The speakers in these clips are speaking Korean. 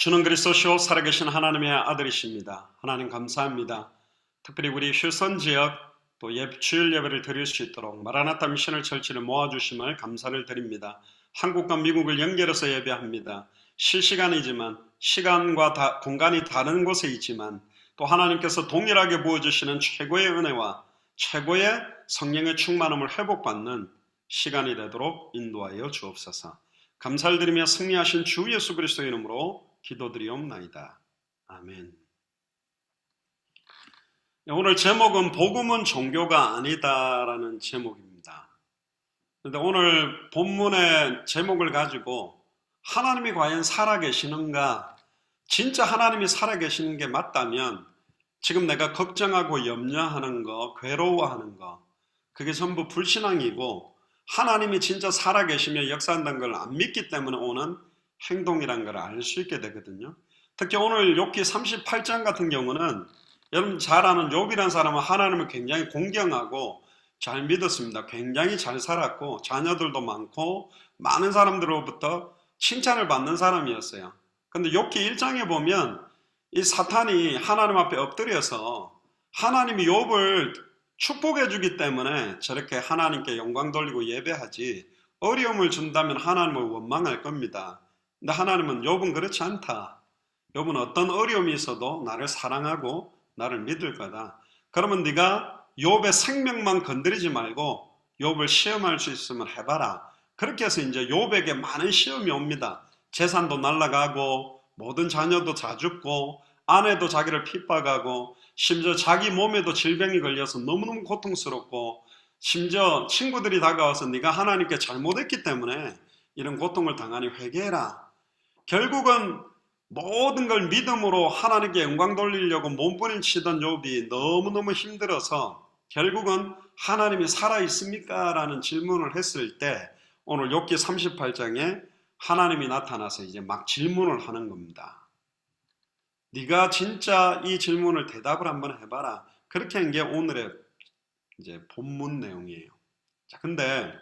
주는 그리스도시요 살아계신 하나님의 아들이십니다. 하나님 감사합니다. 특별히 우리 휴선 지역 또 주일 예배를 드릴 수 있도록 마라나타 미션을 철치를 모아주심을 감사를 드립니다. 한국과 미국을 연결해서 예배합니다. 실시간이지만 시간과 공간이 다른 곳에 있지만 또 하나님께서 동일하게 부어주시는 최고의 은혜와 최고의 성령의 충만함을 회복받는 시간이 되도록 인도하여 주옵소서. 감사를 드리며 승리하신 주 예수 그리스도의 이름으로 기도드리옵나이다. 아멘. 오늘 제목은 복음은 종교가 아니다라는 제목입니다. 그런데 오늘 본문의 제목을 가지고 하나님이 과연 살아계시는가, 진짜 하나님이 살아계시는 게 맞다면 지금 내가 걱정하고 염려하는 거, 괴로워하는 거, 그게 전부 불신앙이고 하나님이 진짜 살아계시며 역사한다는 걸 안 믿기 때문에 오는 행동이란 걸 알 수 있게 되거든요. 특히 오늘 욥기 38장 같은 경우는 여러분 잘 아는 욥이라는 사람은 하나님을 굉장히 공경하고 잘 믿었습니다. 굉장히 잘 살았고 자녀들도 많고 많은 사람들로부터 칭찬을 받는 사람이었어요. 근데 욥기 1장에 보면 이 사탄이 하나님 앞에 엎드려서 하나님이 욥을 축복해 주기 때문에 저렇게 하나님께 영광 돌리고 예배하지, 어려움을 준다면 하나님을 원망할 겁니다. 근데 하나님은 욥은 그렇지 않다. 욥은 어떤 어려움이 있어도 나를 사랑하고 나를 믿을 거다. 그러면 네가 욥의 생명만 건드리지 말고 욥을 시험할 수 있으면 해봐라. 그렇게 해서 이제 욥에게 많은 시험이 옵니다. 재산도 날아가고 모든 자녀도 다 죽고 아내도 자기를 핍박하고 심지어 자기 몸에도 질병이 걸려서 너무너무 고통스럽고 심지어 친구들이 다가와서 네가 하나님께 잘못했기 때문에 이런 고통을 당하니 회개해라. 결국은 모든 걸 믿음으로 하나님께 영광 돌리려고 몸부림치던 욥이 너무너무 힘들어서 결국은 하나님이 살아있습니까? 라는 질문을 했을 때 오늘 욥기 38장에 하나님이 나타나서 이제 막 질문을 하는 겁니다. 네가 진짜 이 질문을 대답을 한번 해봐라. 그렇게 한 게 오늘의 이제 본문 내용이에요. 자, 근데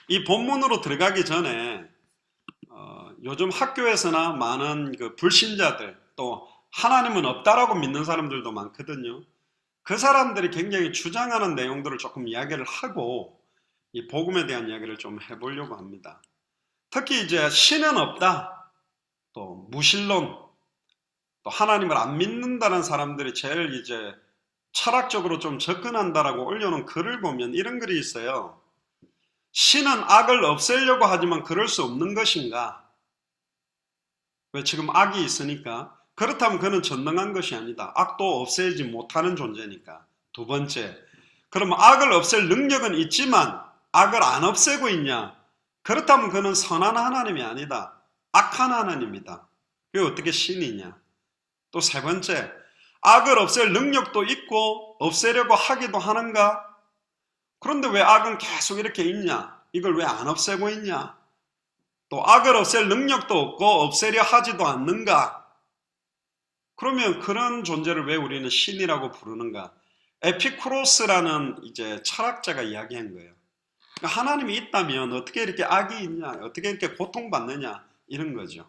이 본문으로 들어가기 전에 요즘 학교에서나 많은 그 불신자들 또 하나님은 없다라고 믿는 사람들도 많거든요. 그 사람들이 굉장히 주장하는 내용들을 조금 이야기를 하고 이 복음에 대한 이야기를 좀 해보려고 합니다. 특히 이제 신은 없다, 또 무신론, 또 하나님을 안 믿는다는 사람들이 제일 이제 철학적으로 좀 접근한다라고 올려놓은 글을 보면 이런 글이 있어요. 신은 악을 없애려고 하지만 그럴 수 없는 것인가? 왜? 지금 악이 있으니까. 그렇다면 그는 전능한 것이 아니다. 악도 없애지 못하는 존재니까. 두 번째, 그러면 악을 없앨 능력은 있지만 악을 안 없애고 있냐? 그렇다면 그는 선한 하나님이 아니다. 악한 하나님이다. 그게 어떻게 신이냐? 또 세 번째, 악을 없앨 능력도 있고 없애려고 하기도 하는가? 그런데 왜 악은 계속 이렇게 있냐? 이걸 왜 안 없애고 있냐? 또 악을 없앨 능력도 없고 없애려 하지도 않는가? 그러면 그런 존재를 왜 우리는 신이라고 부르는가? 에피쿠로스라는 이제 철학자가 이야기한 거예요. 그러니까 하나님이 있다면 어떻게 이렇게 악이 있냐? 어떻게 이렇게 고통받느냐? 이런 거죠.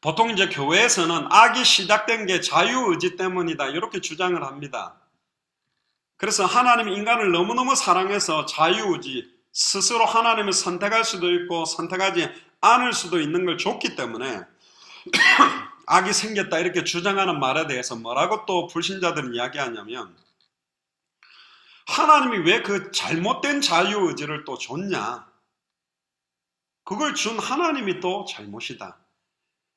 보통 이제 교회에서는 악이 시작된 게 자유의지 때문이다, 이렇게 주장을 합니다. 그래서 하나님이 인간을 너무너무 사랑해서 자유의지, 스스로 하나님을 선택할 수도 있고 선택하지 않을 수도 있는 걸 줬기 때문에 악이 생겼다, 이렇게 주장하는 말에 대해서 뭐라고 또 불신자들은 이야기하냐면, 하나님이 왜 그 잘못된 자유의지를 또 줬냐? 그걸 준 하나님이 또 잘못이다.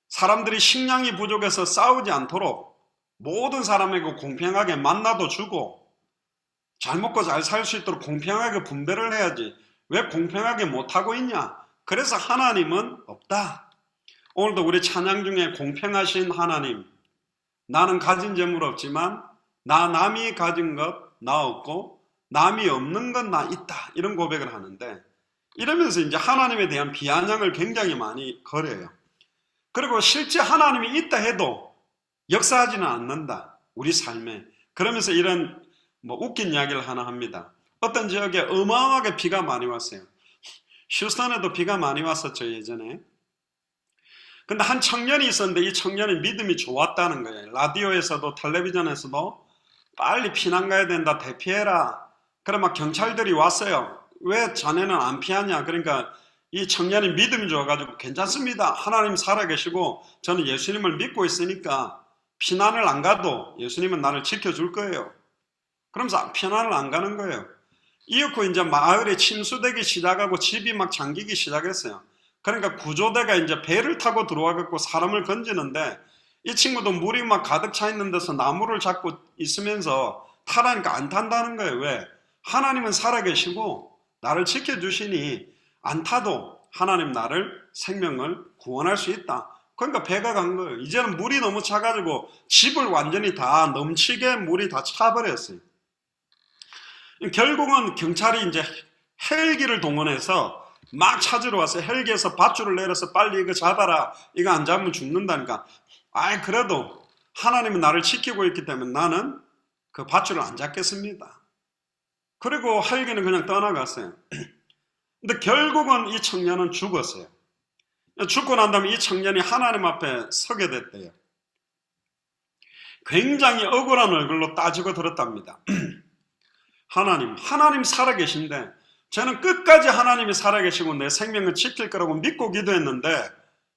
사람들이 식량이 부족해서 싸우지 않도록 모든 사람에게 공평하게 만나도 주고 잘 먹고 잘 살 수 있도록 공평하게 분배를 해야지 왜 공평하게 못하고 있냐? 그래서 하나님은 없다. 오늘도 우리 찬양 중에 공평하신 하나님, 나는 가진 재물 없지만 남이 가진 것 나 없고 남이 없는 건 나 있다, 이런 고백을 하는데, 이러면서 이제 하나님에 대한 비아냥을 굉장히 많이 거려요. 그리고 실제 하나님이 있다 해도 역사하지는 않는다, 우리 삶에. 그러면서 이런 웃긴 이야기를 하나 합니다. 어떤 지역에 어마어마하게 비가 많이 왔어요. 휴스턴에도 비가 많이 왔었죠, 예전에. 근데 한 청년이 있었는데 이 청년이 믿음이 좋았다는 거예요. 라디오에서도 텔레비전에서도 빨리 피난 가야 된다, 대피해라. 그래 막 경찰들이 왔어요. 왜 자네는 안 피하냐? 그러니까 이 청년이 믿음이 좋아가지고 괜찮습니다. 하나님 살아계시고 저는 예수님을 믿고 있으니까 피난을 안 가도 예수님은 나를 지켜줄 거예요. 그러면서 피난을 안 가는 거예요. 이윽고 이제 마을에 침수되기 시작하고 집이 막 잠기기 시작했어요. 그러니까 구조대가 이제 배를 타고 들어와갖고 사람을 건지는데 이 친구도 물이 막 가득 차 있는 데서 나무를 잡고 있으면서 타라니까 안 탄다는 거예요. 왜? 하나님은 살아계시고 나를 지켜주시니 안 타도 하나님 나를 생명을 구원할 수 있다. 그러니까 배가 간 거예요. 이제는 물이 너무 차가지고 집을 완전히 다 넘치게 물이 다 차버렸어요. 결국은 경찰이 이제 헬기를 동원해서 막 찾으러 왔어요. 헬기에서 밧줄을 내려서 빨리 이거 잡아라. 이거 안 잡으면 죽는다니까. 아이, 그래도 하나님은 나를 지키고 있기 때문에 나는 그 밧줄을 안 잡겠습니다. 그리고 헬기는 그냥 떠나갔어요. 근데 결국은 이 청년은 죽었어요. 죽고 난 다음에 이 청년이 하나님 앞에 서게 됐대요. 굉장히 억울한 얼굴로 따지고 들었답니다. 하나님 살아계신데 저는 끝까지 하나님이 살아계시고 내 생명을 지킬 거라고 믿고 기도했는데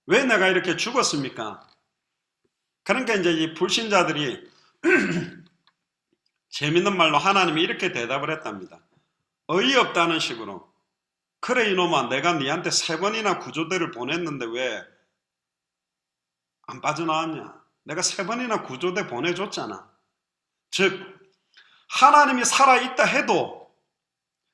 왜 내가 이렇게 죽었습니까? 그러니까 이제 이 불신자들이 재밌는 말로 하나님이 이렇게 대답을 했답니다. 어이없다는 식으로. 그래 이놈아, 내가 네한테 3번이나 구조대를 보냈는데 왜 안 빠져나왔냐? 내가 3번이나 구조대 보내줬잖아. 즉 하나님이 살아있다 해도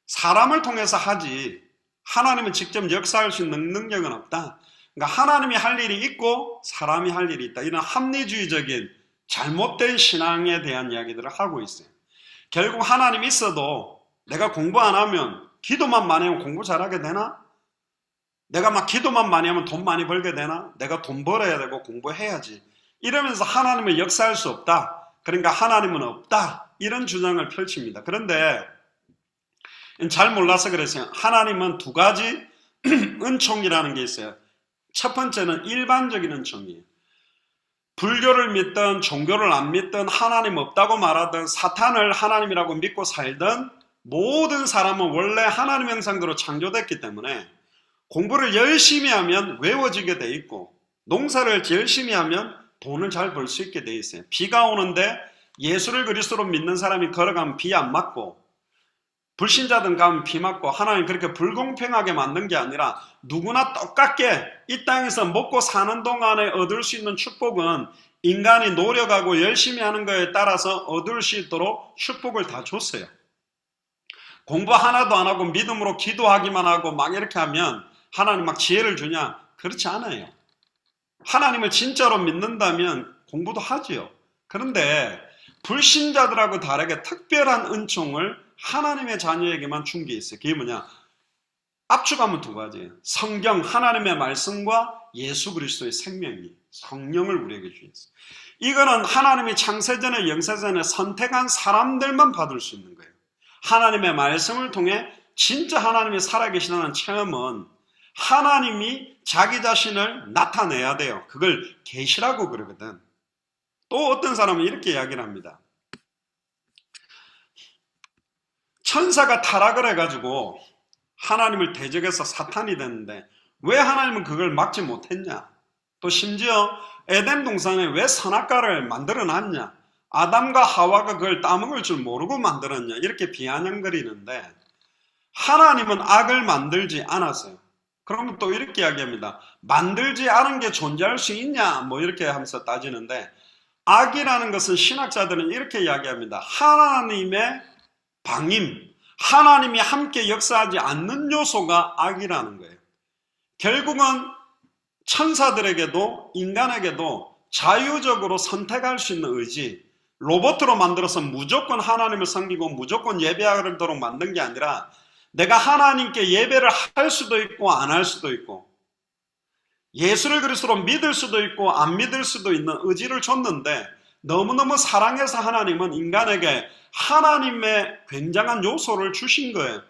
사람을 통해서 하지 하나님은 직접 역사할 수 있는 능력은 없다. 그러니까 하나님이 할 일이 있고 사람이 할 일이 있다. 이런 합리주의적인 잘못된 신앙에 대한 이야기들을 하고 있어요. 결국 하나님이 있어도 내가 공부 안 하면, 기도만 많이 하면 공부 잘하게 되나? 내가 막 기도만 많이 하면 돈 많이 벌게 되나? 내가 돈 벌어야 되고 공부해야지. 이러면서 하나님을 역사할 수 없다. 그러니까 하나님은 없다. 이런 주장을 펼칩니다. 그런데 잘 몰라서 그랬어요. 하나님은 2가지 은총이라는 게 있어요. 첫 번째는 일반적인 은총이에요. 불교를 믿든 종교를 안 믿든 하나님 없다고 말하든 사탄을 하나님이라고 믿고 살든 모든 사람은 원래 하나님 형상대로 창조됐기 때문에 공부를 열심히 하면 외워지게 돼 있고 농사를 열심히 하면 돈을 잘 벌 수 있게 돼 있어요. 비가 오는데 예수를 그리스도로 믿는 사람이 걸어가면 비 안 맞고 불신자든 가면 비 맞고 하나님 그렇게 불공평하게 만든 게 아니라 누구나 똑같게 이 땅에서 먹고 사는 동안에 얻을 수 있는 축복은 인간이 노력하고 열심히 하는 거에 따라서 얻을 수 있도록 축복을 다 줬어요. 공부 하나도 안 하고 믿음으로 기도하기만 하고 막 이렇게 하면 하나님 막 지혜를 주냐? 그렇지 않아요. 하나님을 진짜로 믿는다면 공부도 하지요. 그런데 불신자들하고 다르게 특별한 은총을 하나님의 자녀에게만 준 게 있어요. 그게 뭐냐? 압축하면 2가지예요. 성경, 하나님의 말씀과 예수 그리스도의 생명이, 성령을 우리에게 주셨어요. 이거는 하나님이 창세전에 영세전에 선택한 사람들만 받을 수 있는 거예요. 하나님의 말씀을 통해 진짜 하나님이 살아계시다는 체험은 하나님이 자기 자신을 나타내야 돼요. 그걸 계시라고 그러거든. 또 어떤 사람은 이렇게 이야기를 합니다. 천사가 타락을 해가지고 하나님을 대적해서 사탄이 됐는데 왜 하나님은 그걸 막지 못했냐? 또 심지어 에덴 동산에 왜 선악과를 만들어놨냐? 아담과 하와가 그걸 따먹을 줄 모르고 만들었냐? 이렇게 비아냥거리는데 하나님은 악을 만들지 않았어요. 그러면 또 이렇게 이야기합니다. 만들지 않은 게 존재할 수 있냐? 뭐 이렇게 하면서 따지는데 악이라는 것은 신학자들은 이렇게 이야기합니다. 하나님의 방임, 하나님이 함께 역사하지 않는 요소가 악이라는 거예요. 결국은 천사들에게도 인간에게도 자유적으로 선택할 수 있는 의지, 로봇으로 만들어서 무조건 하나님을 섬기고 무조건 예배하도록 만든 게 아니라 내가 하나님께 예배를 할 수도 있고 안 할 수도 있고 예수를 그리스도로 믿을 수도 있고 안 믿을 수도 있는 의지를 줬는데 너무너무 사랑해서 하나님은 인간에게 하나님의 굉장한 요소를 주신 거예요.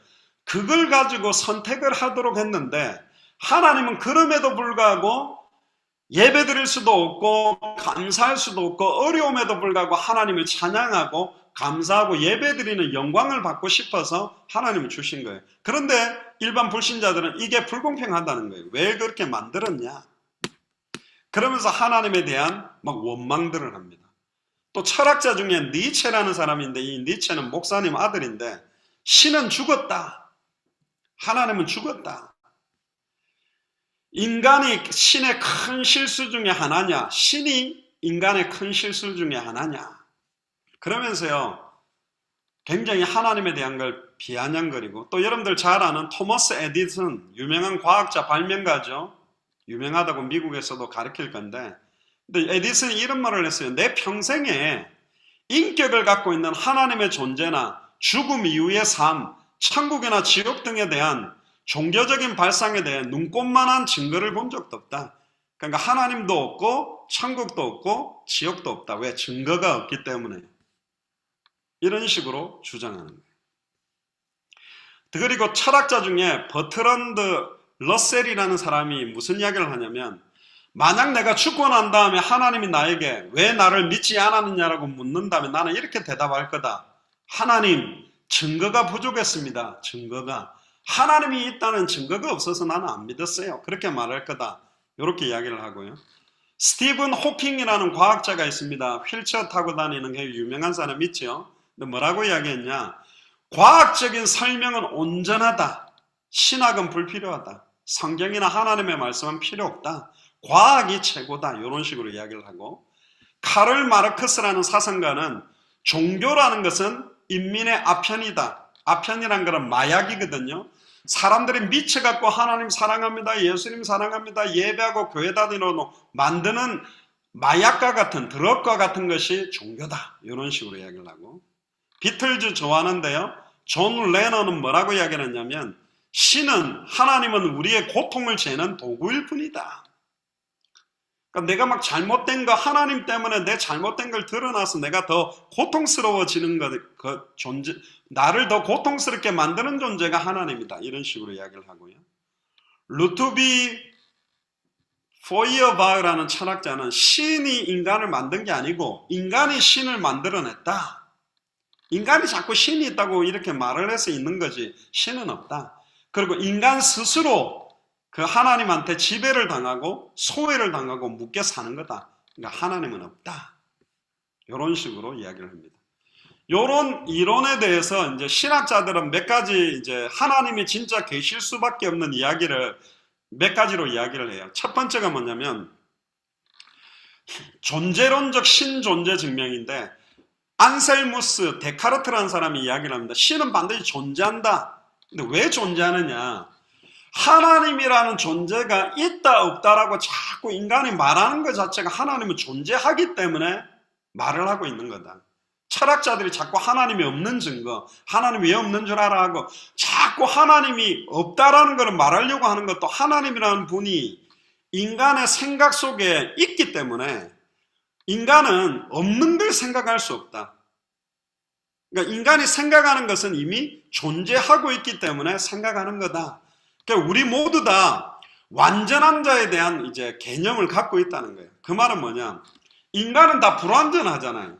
그걸 가지고 선택을 하도록 했는데 하나님은 그럼에도 불구하고 예배 드릴 수도 없고 감사할 수도 없고 어려움에도 불구하고 하나님을 찬양하고 감사하고 예배 드리는 영광을 받고 싶어서 하나님을 주신 거예요. 그런데 일반 불신자들은 이게 불공평하다는 거예요. 왜 그렇게 만들었냐? 그러면서 하나님에 대한 막 원망들을 합니다. 또 철학자 중에 니체라는 사람인데 이 니체는 목사님 아들인데 신은 죽었다. 하나님은 죽었다. 인간이 신의 큰 실수 중에 하나냐? 신이 인간의 큰 실수 중에 하나냐? 그러면서요, 굉장히 하나님에 대한 걸 비아냥거리고, 또 여러분들 잘 아는 토머스 에디슨, 유명한 과학자 발명가죠. 유명하다고 미국에서도 가르칠 건데, 근데 에디슨이 이런 말을 했어요. 내 평생에 인격을 갖고 있는 하나님의 존재나 죽음 이후의 삶, 천국이나 지옥 등에 대한 종교적인 발상에 대해 눈꼽만한 증거를 본 적도 없다. 그러니까 하나님도 없고 천국도 없고 지옥도 없다. 왜? 증거가 없기 때문에. 이런 식으로 주장하는 거예요. 그리고 철학자 중에 버트런드 러셀이라는 사람이 무슨 이야기를 하냐면, 만약 내가 죽고 난 다음에 하나님이 나에게 왜 나를 믿지 않았느냐라고 묻는다면 나는 이렇게 대답할 거다. 하나님, 증거가 부족했습니다. 증거가. 하나님이 있다는 증거가 없어서 나는 안 믿었어요. 그렇게 말할 거다. 이렇게 이야기를 하고요. 스티븐 호킹이라는 과학자가 있습니다. 휠체어 타고 다니는 게 유명한 사람 있죠. 근데 뭐라고 이야기했냐? 과학적인 설명은 온전하다. 신학은 불필요하다. 성경이나 하나님의 말씀은 필요 없다. 과학이 최고다. 이런 식으로 이야기를 하고, 카를 마르크스라는 사상가는 종교라는 것은 인민의 아편이다. 아편이란 것은 마약이거든요. 사람들이 미쳐갖고 하나님 사랑합니다, 예수님 사랑합니다, 예배하고 교회 다니러 만드는 마약과 같은, 드럭과 같은 것이 종교다. 이런 식으로 이야기를 하고, 비틀즈 좋아하는데요, 존 레너는 뭐라고 이야기를 했냐면, 신은, 하나님은 우리의 고통을 재는 도구일 뿐이다. 그러니까 내가 막 잘못된 거, 하나님 때문에 내 잘못된 걸 드러나서 내가 더 고통스러워지는 것, 존재, 나를 더 고통스럽게 만드는 존재가 하나님이다. 이런 식으로 이야기를 하고요. 루트비 포이어바흐라는 철학자는 신이 인간을 만든 게 아니고 인간이 신을 만들어냈다. 인간이 자꾸 신이 있다고 이렇게 말을 해서 있는 거지 신은 없다. 그리고 인간 스스로 그 하나님한테 지배를 당하고 소외를 당하고 묶여 사는 거다. 그러니까 하나님은 없다. 이런 식으로 이야기를 합니다. 이런 이론에 대해서 이제 신학자들은 몇 가지 이제 하나님이 진짜 계실 수밖에 없는 이야기를 몇 가지로 이야기를 해요. 첫 번째가 뭐냐면 존재론적 신존재 증명인데, 안셀무스 데카르트라는 사람이 이야기를 합니다. 신은 반드시 존재한다. 근데 왜 존재하느냐? 하나님이라는 존재가 있다 없다라고 자꾸 인간이 말하는 것 자체가 하나님은 존재하기 때문에 말을 하고 있는 거다. 철학자들이 자꾸 하나님이 없는 증거, 하나님 왜 없는 줄 알아 하고 자꾸 하나님이 없다라는 걸 말하려고 하는 것도 하나님이라는 분이 인간의 생각 속에 있기 때문에 인간은 없는 걸 생각할 수 없다. 그러니까 인간이 생각하는 것은 이미 존재하고 있기 때문에 생각하는 거다. 그러니까 우리 모두 다 완전한 자에 대한 이제 개념을 갖고 있다는 거예요. 그 말은 뭐냐? 인간은 다 불완전하잖아요.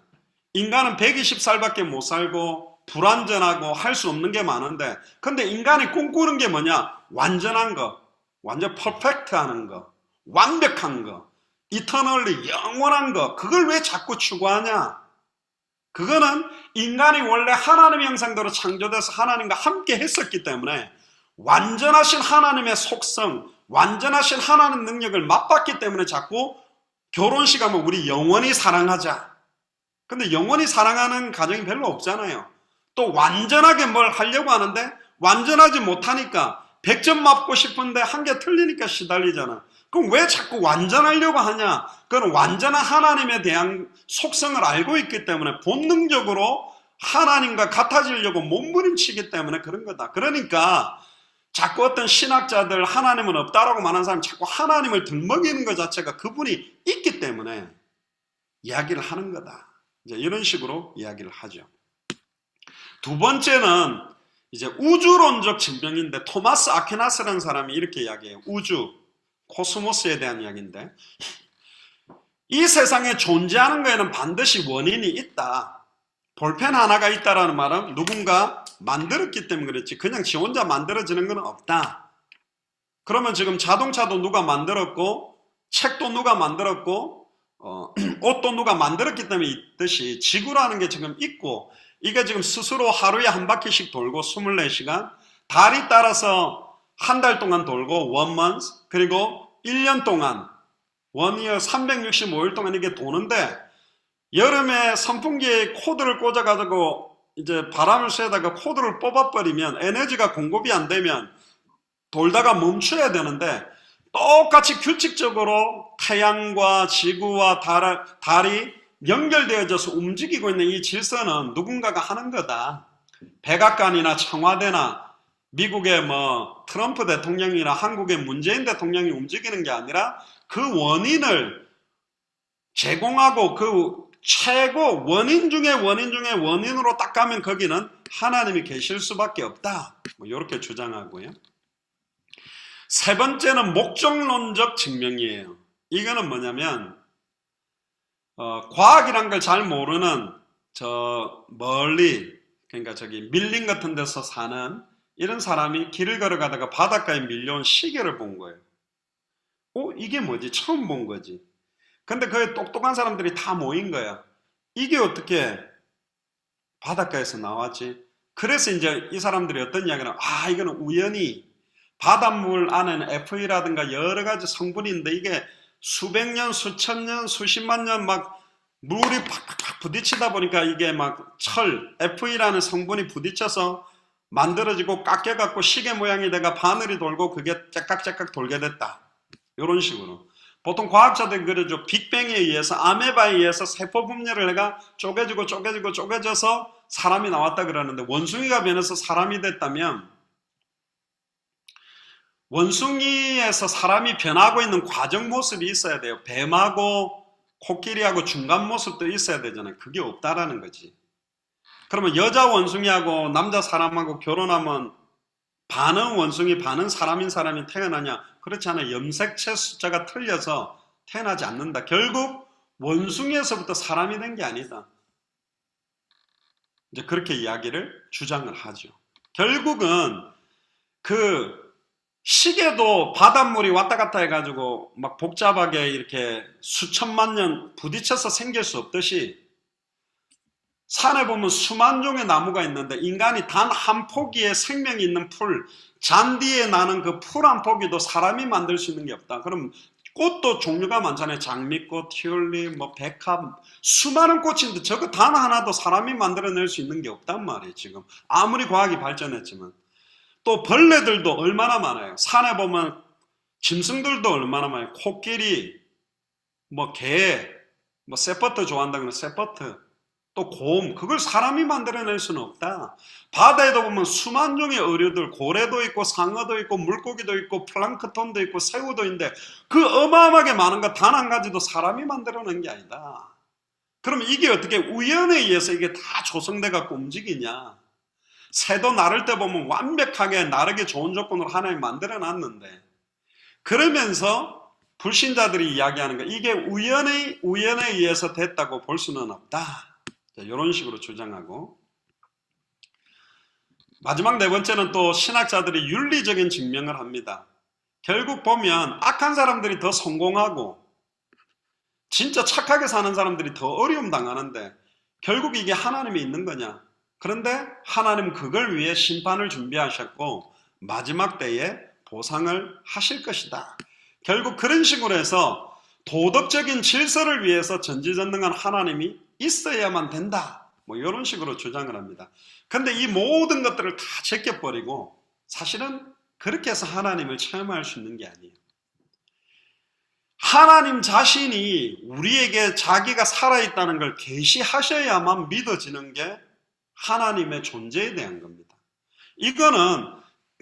인간은 120살밖에 못 살고 불완전하고 할 수 없는 게 많은데, 근데 인간이 꿈꾸는 게 뭐냐? 완전한 거, 완전 퍼펙트하는 거, 완벽한 거, 이터널리 영원한 거. 그걸 왜 자꾸 추구하냐? 그거는 인간이 원래 하나님의 형상대로 창조돼서 하나님과 함께 했었기 때문에 완전하신 하나님의 속성, 완전하신 하나님 능력을 맛봤기 때문에 자꾸 결혼식 하면 우리 영원히 사랑하자. 근데 영원히 사랑하는 가정이 별로 없잖아요. 또 완전하게 뭘 하려고 하는데 완전하지 못하니까 100점 맞고 싶은데 한 개 틀리니까 시달리잖아. 그럼 왜 자꾸 완전하려고 하냐? 그건 완전한 하나님에 대한 속성을 알고 있기 때문에 본능적으로 하나님과 같아지려고 몸부림치기 때문에 그런 거다. 그러니까 자꾸 어떤 신학자들 하나님은 없다라고 말하는 사람이 자꾸 하나님을 들먹이는 것 자체가 그분이 있기 때문에 이야기를 하는 거다. 이제 이런 식으로 이야기를 하죠. 두 번째는 이제 우주론적 증명인데 토마스 아퀴나스라는 사람이 이렇게 이야기해요. 우주, 코스모스에 대한 이야기인데 이 세상에 존재하는 거에는 반드시 원인이 있다. 볼펜 하나가 있다라는 말은 누군가 만들었기 때문에 그렇지 그냥 지 혼자 만들어지는 건 없다. 그러면 지금 자동차도 누가 만들었고 책도 누가 만들었고 옷도 누가 만들었기 때문에 있듯이 지구라는 게 지금 있고 이게 지금 스스로 하루에 한 바퀴씩 돌고 24시간 달이 따라서 한 달 동안 돌고 1 month 그리고 1년 동안 1year 365일 동안 이게 도는데 여름에 선풍기에 코드를 꽂아가지고 이제 바람을 쐬다가 코드를 뽑아버리면 에너지가 공급이 안 되면 돌다가 멈춰야 되는데 똑같이 규칙적으로 태양과 지구와 달이 연결되어져서 움직이고 있는 이 질서는 누군가가 하는 거다. 백악관이나 청와대나 미국의 트럼프 대통령이나 한국의 문재인 대통령이 움직이는 게 아니라 그 원인을 제공하고 그 최고 원인 중에 원인으로 딱 가면 거기는 하나님이 계실 수밖에 없다. 이렇게 주장하고요. 세 번째는 목적론적 증명이에요. 이거는 뭐냐면 과학이란 걸 잘 모르는 저 멀리 그러니까 저기 밀림 같은 데서 사는 이런 사람이 길을 걸어가다가 바닷가에 밀려온 시계를 본 거예요. 이게 뭐지? 처음 본 거지. 근데 그 똑똑한 사람들이 다 모인 거야. 이게 어떻게 바닷가에서 나왔지? 그래서 이제 이 사람들이 어떤 이야기를 하면 이거는 우연히 바닷물 안에는 FE라든가 여러 가지 성분이 있는데 이게 수백 년, 수천 년, 수십만 년 막 물이 팍팍 부딪히다 보니까 이게 막 FE라는 성분이 부딪혀서 만들어지고 깎여갖고 시계 모양이 돼가 바늘이 돌고 그게 째깍째깍 돌게 됐다. 이런 식으로. 보통 과학자들이 그러죠. 빅뱅에 의해서 아메바에 의해서 세포 분열을 해가 쪼개져서 사람이 나왔다 그러는데 원숭이가 변해서 사람이 됐다면 원숭이에서 사람이 변하고 있는 과정 모습이 있어야 돼요. 뱀하고 코끼리하고 중간 모습도 있어야 되잖아요. 그게 없다라는 거지. 그러면 여자 원숭이하고 남자 사람하고 결혼하면 반은 원숭이 반은 사람인 사람이 태어나냐? 그렇지 않아요. 염색체 숫자가 틀려서 태어나지 않는다. 결국 원숭이에서부터 사람이 된 게 아니다. 이제 그렇게 이야기를 주장을 하죠. 결국은 그 시계도 바닷물이 왔다 갔다 해가지고 막 복잡하게 이렇게 수천만 년 부딪혀서 생길 수 없듯이 산에 보면 수만 종의 나무가 있는데 인간이 단 한 포기의 생명이 있는 풀, 잔디에 나는 그 풀 한 포기도 사람이 만들 수 있는 게 없다. 그럼 꽃도 종류가 많잖아요. 장미꽃, 튤립, 백합, 수많은 꽃인데 저거 단 하나도 사람이 만들어낼 수 있는 게 없단 말이에요. 지금 아무리 과학이 발전했지만. 또 벌레들도 얼마나 많아요. 산에 보면 짐승들도 얼마나 많아요. 코끼리, 개, 세퍼트 좋아한다 그러면 세퍼트, 또 곰, 그걸 사람이 만들어낼 수는 없다. 바다에도 보면 수만 종의 어류들, 고래도 있고 상어도 있고 물고기도 있고 플랑크톤도 있고 새우도 있는데 그 어마어마하게 많은 거 단 한 가지도 사람이 만들어낸 게 아니다. 그러면 이게 어떻게 우연에 의해서 이게 다 조성돼 갖고 움직이냐? 새도 나를 때 보면 완벽하게 나르기 좋은 조건으로 하나님이 만들어 놨는데 그러면서 불신자들이 이야기하는 거 이게 우연에 의해서 됐다고 볼 수는 없다. 이런 식으로 주장하고 마지막 네 번째는 또 신학자들이 윤리적인 증명을 합니다. 결국 보면 악한 사람들이 더 성공하고 진짜 착하게 사는 사람들이 더 어려움 당하는데 결국 이게 하나님이 있는 거냐? 그런데 하나님 그걸 위해 심판을 준비하셨고 마지막 때에 보상을 하실 것이다. 결국 그런 식으로 해서 도덕적인 질서를 위해서 전지전능한 하나님이 있어야만 된다. 이런 식으로 주장을 합니다. 근데 이 모든 것들을 다 제껴버리고 사실은 그렇게 해서 하나님을 체험할 수 있는 게 아니에요. 하나님 자신이 우리에게 자기가 살아있다는 걸 계시하셔야만 믿어지는 게 하나님의 존재에 대한 겁니다. 이거는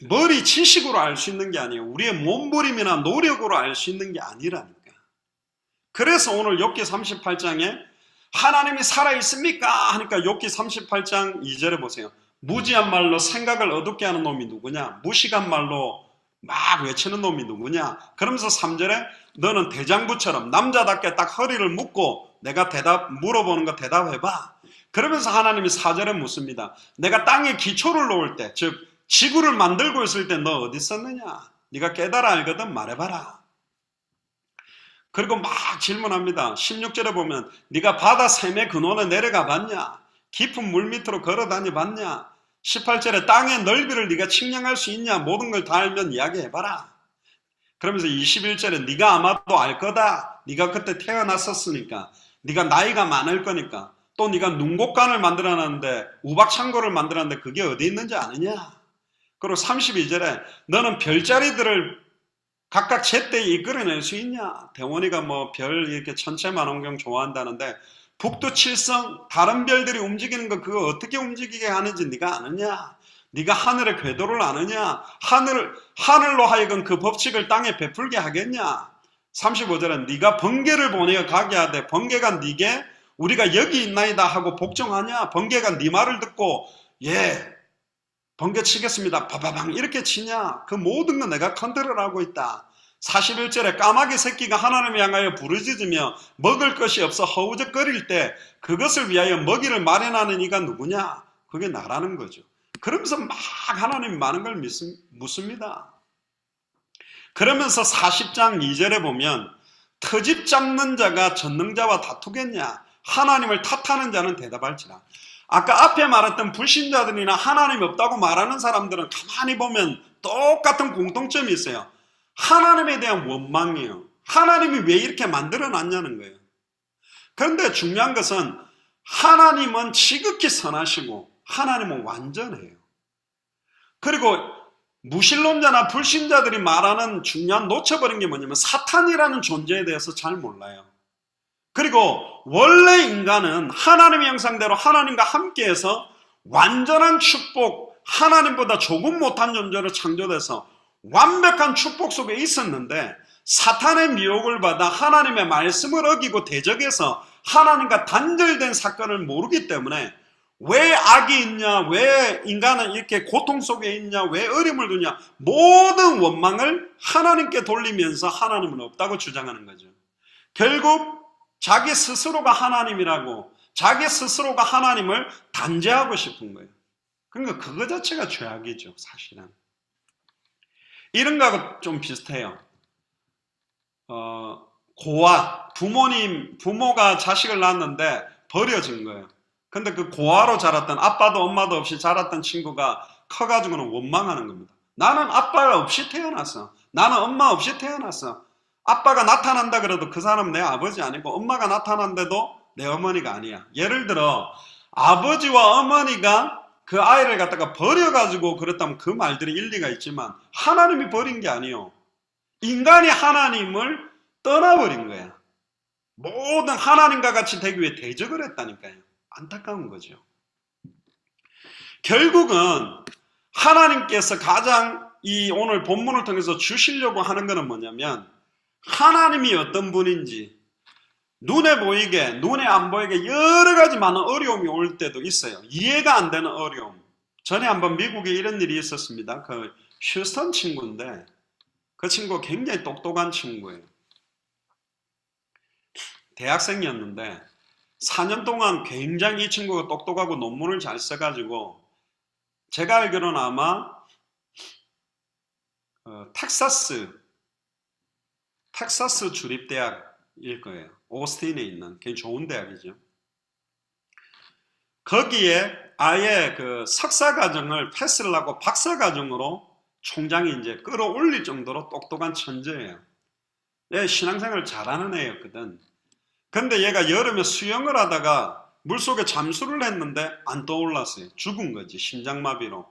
머리 지식으로 알 수 있는 게 아니에요. 우리의 몸부림이나 노력으로 알 수 있는 게 아니라니까. 그래서 오늘 욥기 38장에 하나님이 살아있습니까? 하니까 욥기 38장 2절에 보세요. 무지한 말로 생각을 어둡게 하는 놈이 누구냐? 무식한 말로 막 외치는 놈이 누구냐? 그러면서 3절에 너는 대장부처럼 남자답게 딱 허리를 묶고 내가 물어보는 거 대답해봐. 그러면서 하나님이 4절에 묻습니다. 내가 땅에 기초를 놓을 때, 즉 지구를 만들고 있을 때 너 어디 있었느냐? 네가 깨달아 알거든 말해봐라. 그리고 막 질문합니다. 16절에 보면 네가 바다 샘의 근원에 내려가 봤냐? 깊은 물 밑으로 걸어 다녀 봤냐? 18절에 땅의 넓이를 네가 측량할 수 있냐? 모든 걸 다 알면 이야기해봐라. 그러면서 21절에 네가 아마도 알 거다. 네가 그때 태어났었으니까. 네가 나이가 많을 거니까. 또 네가 눈곡간을 만들어놨는데 우박창고를 만들었는데 그게 어디 있는지 아느냐? 그리고 32절에 너는 별자리들을 각각 제때에 이끌어낼 수 있냐? 대원이가 뭐 별 이렇게 천체만원경 좋아한다는데 북두칠성 다른 별들이 움직이는 거 그거 어떻게 움직이게 하는지 네가 아느냐? 네가 하늘의 궤도를 아느냐? 하늘로 하여금 그 법칙을 땅에 베풀게 하겠냐? 35절은 네가 번개를 보내어 가게 하되 번개가 네게 우리가 여기 있나이다 하고 복종하냐? 번개가 네 말을 듣고 예 번개 치겠습니다. 바바방 이렇게 치냐? 그 모든 건 내가 컨트롤하고 있다. 41절에 까마귀 새끼가 하나님을 향하여 부르짖으며 먹을 것이 없어 허우적거릴 때 그것을 위하여 먹이를 마련하는 이가 누구냐? 그게 나라는 거죠. 그러면서 막 하나님이 많은 걸 묻습니다. 그러면서 40장 2절에 보면 터집 잡는 자가 전능자와 다투겠냐? 하나님을 탓하는 자는 대답할지라. 아까 앞에 말했던 불신자들이나 하나님이 없다고 말하는 사람들은 가만히 보면 똑같은 공통점이 있어요. 하나님에 대한 원망이에요. 하나님이 왜 이렇게 만들어 놨냐는 거예요. 그런데 중요한 것은 하나님은 지극히 선하시고 하나님은 완전해요. 그리고 무신론자나 불신자들이 말하는 중요한 놓쳐버린 게 뭐냐면 사탄이라는 존재에 대해서 잘 몰라요. 그리고 원래 인간은 하나님의 형상대로 하나님과 함께해서 완전한 축복, 하나님보다 조금 못한 존재로 창조돼서 완벽한 축복 속에 있었는데 사탄의 미혹을 받아 하나님의 말씀을 어기고 대적해서 하나님과 단절된 사건을 모르기 때문에 왜 악이 있냐, 왜 인간은 이렇게 고통 속에 있냐, 왜 어려움을 두냐, 모든 원망을 하나님께 돌리면서 하나님은 없다고 주장하는 거죠. 결국 자기 스스로가 하나님이라고, 자기 스스로가 하나님을 단죄하고 싶은 거예요. 그러니까 그거 자체가 죄악이죠, 사실은. 이런 거하고 좀 비슷해요. 고아, 부모가 자식을 낳았는데 버려진 거예요. 근데 그 고아로 자랐던, 아빠도 엄마도 없이 자랐던 친구가 커가지고는 원망하는 겁니다. 나는 아빠 없이 태어났어. 나는 엄마 없이 태어났어. 아빠가 나타난다 그래도 그 사람은 내 아버지 아니고 엄마가 나타난데도 내 어머니가 아니야. 예를 들어 아버지와 어머니가 그 아이를 갖다가 버려가지고 그랬다면 그 말들이 일리가 있지만 하나님이 버린 게 아니에요. 인간이 하나님을 떠나버린 거야. 모든 하나님과 같이 되기 위해 대적을 했다니까요. 안타까운 거죠. 결국은 하나님께서 가장 이 오늘 본문을 통해서 주시려고 하는 것은 뭐냐면 하나님이 어떤 분인지 눈에 보이게 눈에 안 보이게 여러 가지 많은 어려움이 올 때도 있어요. 이해가 안 되는 어려움. 전에 한번 미국에 이런 일이 있었습니다. 그 휴스턴 친구인데 그 친구가 굉장히 똑똑한 친구예요. 대학생이었는데 4년 동안 굉장히 이 친구가 똑똑하고 논문을 잘 써가지고 제가 알기로는 아마 텍사스 주립대학일 거예요. 오스틴에 있는 굉장히 좋은 대학이죠. 거기에 아예 그 석사 과정을 패스를 하고 박사 과정으로 총장이 이제 끌어올릴 정도로 똑똑한 천재예요. 얘 신앙생활을 잘하는 애였거든. 근데 얘가 여름에 수영을 하다가 물속에 잠수를 했는데 안 떠올랐어요. 죽은 거지, 심장마비로.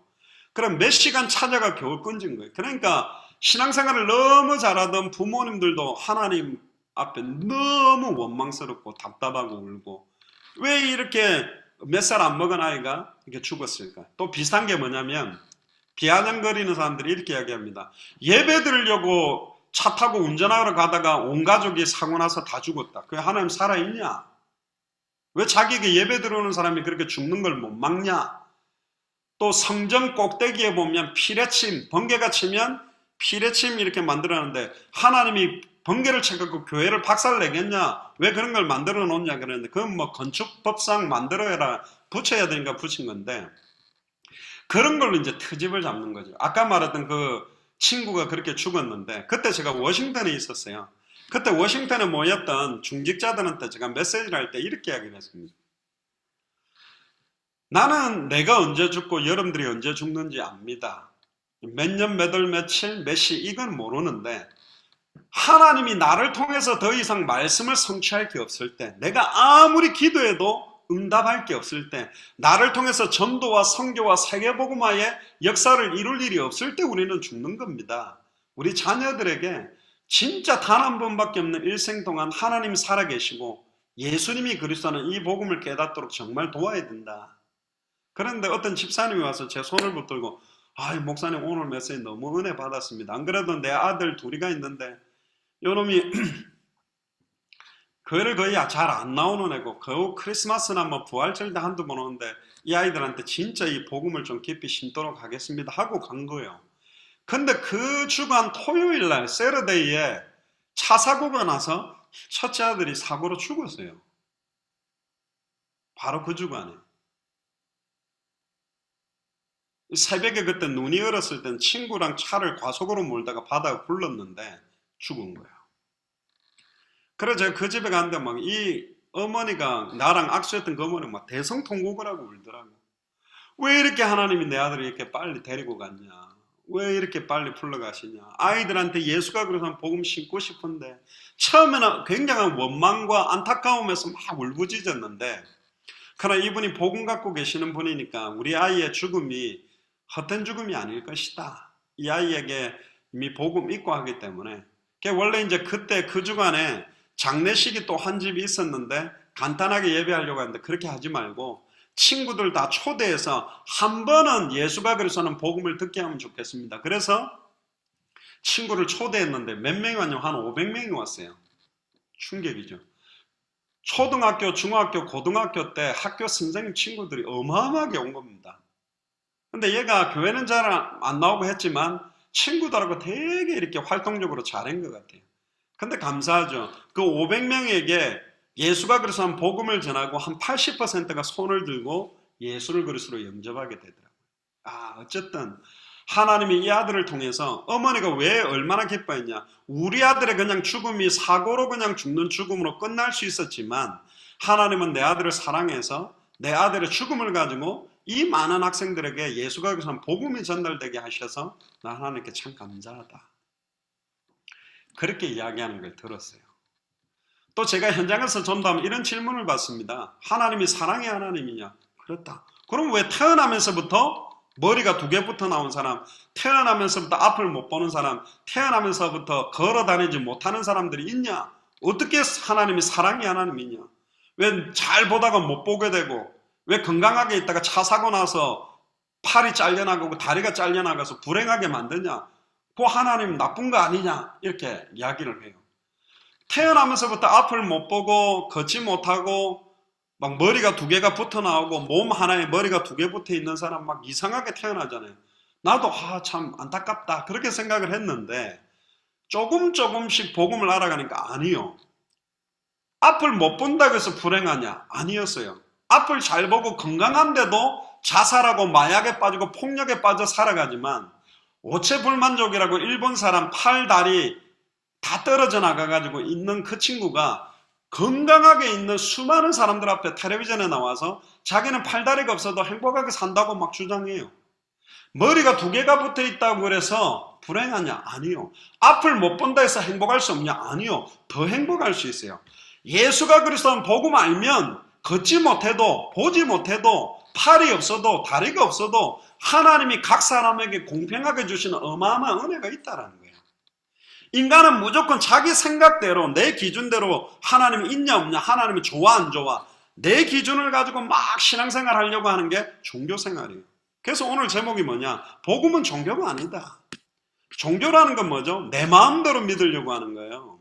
그럼 몇 시간 찾아가 겨우 끊진 거예요. 그러니까 신앙생활을 너무 잘하던 부모님들도 하나님 앞에 너무 원망스럽고 답답하고 울고 왜 이렇게 몇 살 안 먹은 아이가 이렇게 죽었을까? 또 비슷한 게 뭐냐면 비아냥거리는 사람들이 이렇게 이야기합니다. 예배 드리려고 차 타고 운전하러 가다가 온 가족이 사고 나서 다 죽었다. 그 하나님 살아있냐? 왜 자기에게 예배 들어오는 사람이 그렇게 죽는 걸 못 막냐? 또 성전 꼭대기에 보면 피레침, 번개가 치면 피레침 이렇게 만들었는데 하나님이 번개를 쳐갖고 교회를 박살내겠냐? 왜 그런 걸 만들어 놓냐 그랬는데 그건 뭐 건축법상 만들어야 붙여야 되니까 붙인 건데 그런 걸로 이제 트집을 잡는 거죠. 아까 말했던 그 친구가 그렇게 죽었는데 그때 제가 워싱턴에 있었어요. 그때 워싱턴에 모였던 중직자들한테 제가 메시지를 할 때 이렇게 이야기를 했습니다. 나는 내가 언제 죽고 여러분들이 언제 죽는지 압니다. 몇 년, 몇 월, 며칠, 몇 시 이건 모르는데 하나님이 나를 통해서 더 이상 말씀을 성취할 게 없을 때, 내가 아무리 기도해도 응답할 게 없을 때, 나를 통해서 전도와 선교와 세계복음화의 역사를 이룰 일이 없을 때 우리는 죽는 겁니다. 우리 자녀들에게 진짜 단 한 번밖에 없는 일생 동안 하나님 살아계시고 예수님이 그리스도는 이 복음을 깨닫도록 정말 도와야 된다. 그런데 어떤 집사님이 와서 제 손을 붙들고 목사님 오늘 메시지 너무 은혜 받았습니다. 안 그래도 내 아들 둘이가 있는데 요놈이 교회를 거의 잘 안 나오는 애고 겨우 크리스마스나 뭐 부활절 때 한두 번 오는데 이 아이들한테 진짜 이 복음을 좀 깊이 심도록 하겠습니다 하고 간 거예요. 근데 그 주간 토요일날 세러데이에 차 사고가 나서 첫째 아들이 사고로 죽었어요. 바로 그 주간에. 새벽에 그때 눈이 얼었을 땐 친구랑 차를 과속으로 몰다가 바다가 굴렀는데 죽은 거야. 그래서 제가 그 집에 갔는데 막 이 어머니가 나랑 악수했던 그 어머니가 막 대성통곡을 하고 울더라고. 왜 이렇게 하나님이 내 아들을 이렇게 빨리 데리고 갔냐? 왜 이렇게 빨리 풀러가시냐? 아이들한테 예수가 그래서 복음 심고 싶은데 처음에는 굉장한 원망과 안타까움에서 막 울부짖었는데 그러나 이분이 복음 갖고 계시는 분이니까 우리 아이의 죽음이 헛된 죽음이 아닐 것이다. 이 아이에게 이미 복음 있고 하기 때문에 원래 이제 그때 그 주간에 장례식이 또 한 집이 있었는데 간단하게 예배하려고 했는데 그렇게 하지 말고 친구들 다 초대해서 한 번은 예수가 그리스도는 복음을 듣게 하면 좋겠습니다. 그래서 친구를 초대했는데 몇 명이 왔냐면 한 500명이 왔어요. 충격이죠. 초등학교, 중학교, 고등학교 때 학교 선생님 친구들이 어마어마하게 온 겁니다. 근데 얘가 교회는 잘 안 나오고 했지만 친구들하고 되게 이렇게 활동적으로 잘한 것 같아요. 근데 감사하죠. 그 500명에게 예수가 그리스도는 복음을 전하고 한 80%가 손을 들고 예수를 그리스도로 영접하게 되더라고요. 어쨌든 하나님이 이 아들을 통해서 어머니가 왜 얼마나 기뻐했냐. 우리 아들의 그냥 죽음이 사고로 그냥 죽는 죽음으로 끝날 수 있었지만 하나님은 내 아들을 사랑해서 내 아들의 죽음을 가지고 이 많은 학생들에게 예수가 그리스도는 복음이 전달되게 하셔서 나 하나님께 참 감사하다. 그렇게 이야기하는 걸 들었어요. 또 제가 현장에서 전도하면 이런 질문을 받습니다. 하나님이 사랑의 하나님이냐? 그렇다. 그럼 왜 태어나면서부터 머리가 2개부터 나온 사람, 태어나면서부터 앞을 못 보는 사람, 태어나면서부터 걸어 다니지 못하는 사람들이 있냐? 어떻게 하나님이 사랑의 하나님이냐? 왜 잘 보다가 못 보게 되고, 왜 건강하게 있다가 차 사고 나서 팔이 잘려나가고 다리가 잘려나가서 불행하게 만드냐? 그 하나님 나쁜 거 아니냐? 이렇게 이야기를 해요. 태어나면서부터 앞을 못 보고 걷지 못하고 막 머리가 2개가 붙어 나오고 몸 하나에 머리가 2개 붙어 있는 사람 막 이상하게 태어나잖아요. 나도 참 안타깝다 그렇게 생각을 했는데 조금씩 복음을 알아가니까 아니요. 앞을 못 본다고 해서 불행하냐? 아니었어요. 앞을 잘 보고 건강한데도 자살하고 마약에 빠지고 폭력에 빠져 살아가지만 오체불만족이라고 일본 사람 팔, 다리 다 떨어져 나가가지고 있는 그 친구가 건강하게 있는 수많은 사람들 앞에 텔레비전에 나와서 자기는 팔다리가 없어도 행복하게 산다고 막 주장해요. 머리가 2개가 붙어 있다고 그래서 불행하냐? 아니요. 앞을 못 본다 해서 행복할 수 없냐? 아니요. 더 행복할 수 있어요. 예수가 그리스도는 복음 알면 걷지 못해도 보지 못해도 팔이 없어도 다리가 없어도 하나님이 각 사람에게 공평하게 주시는 어마어마한 은혜가 있다는 거예요. 인간은 무조건 자기 생각대로 내 기준대로 하나님이 있냐 없냐, 하나님이 좋아 안 좋아, 내 기준을 가지고 막 신앙생활 하려고 하는 게 종교생활이에요. 그래서 오늘 제목이 뭐냐? 복음은 종교가 아니다. 종교라는 건 뭐죠? 내 마음대로 믿으려고 하는 거예요.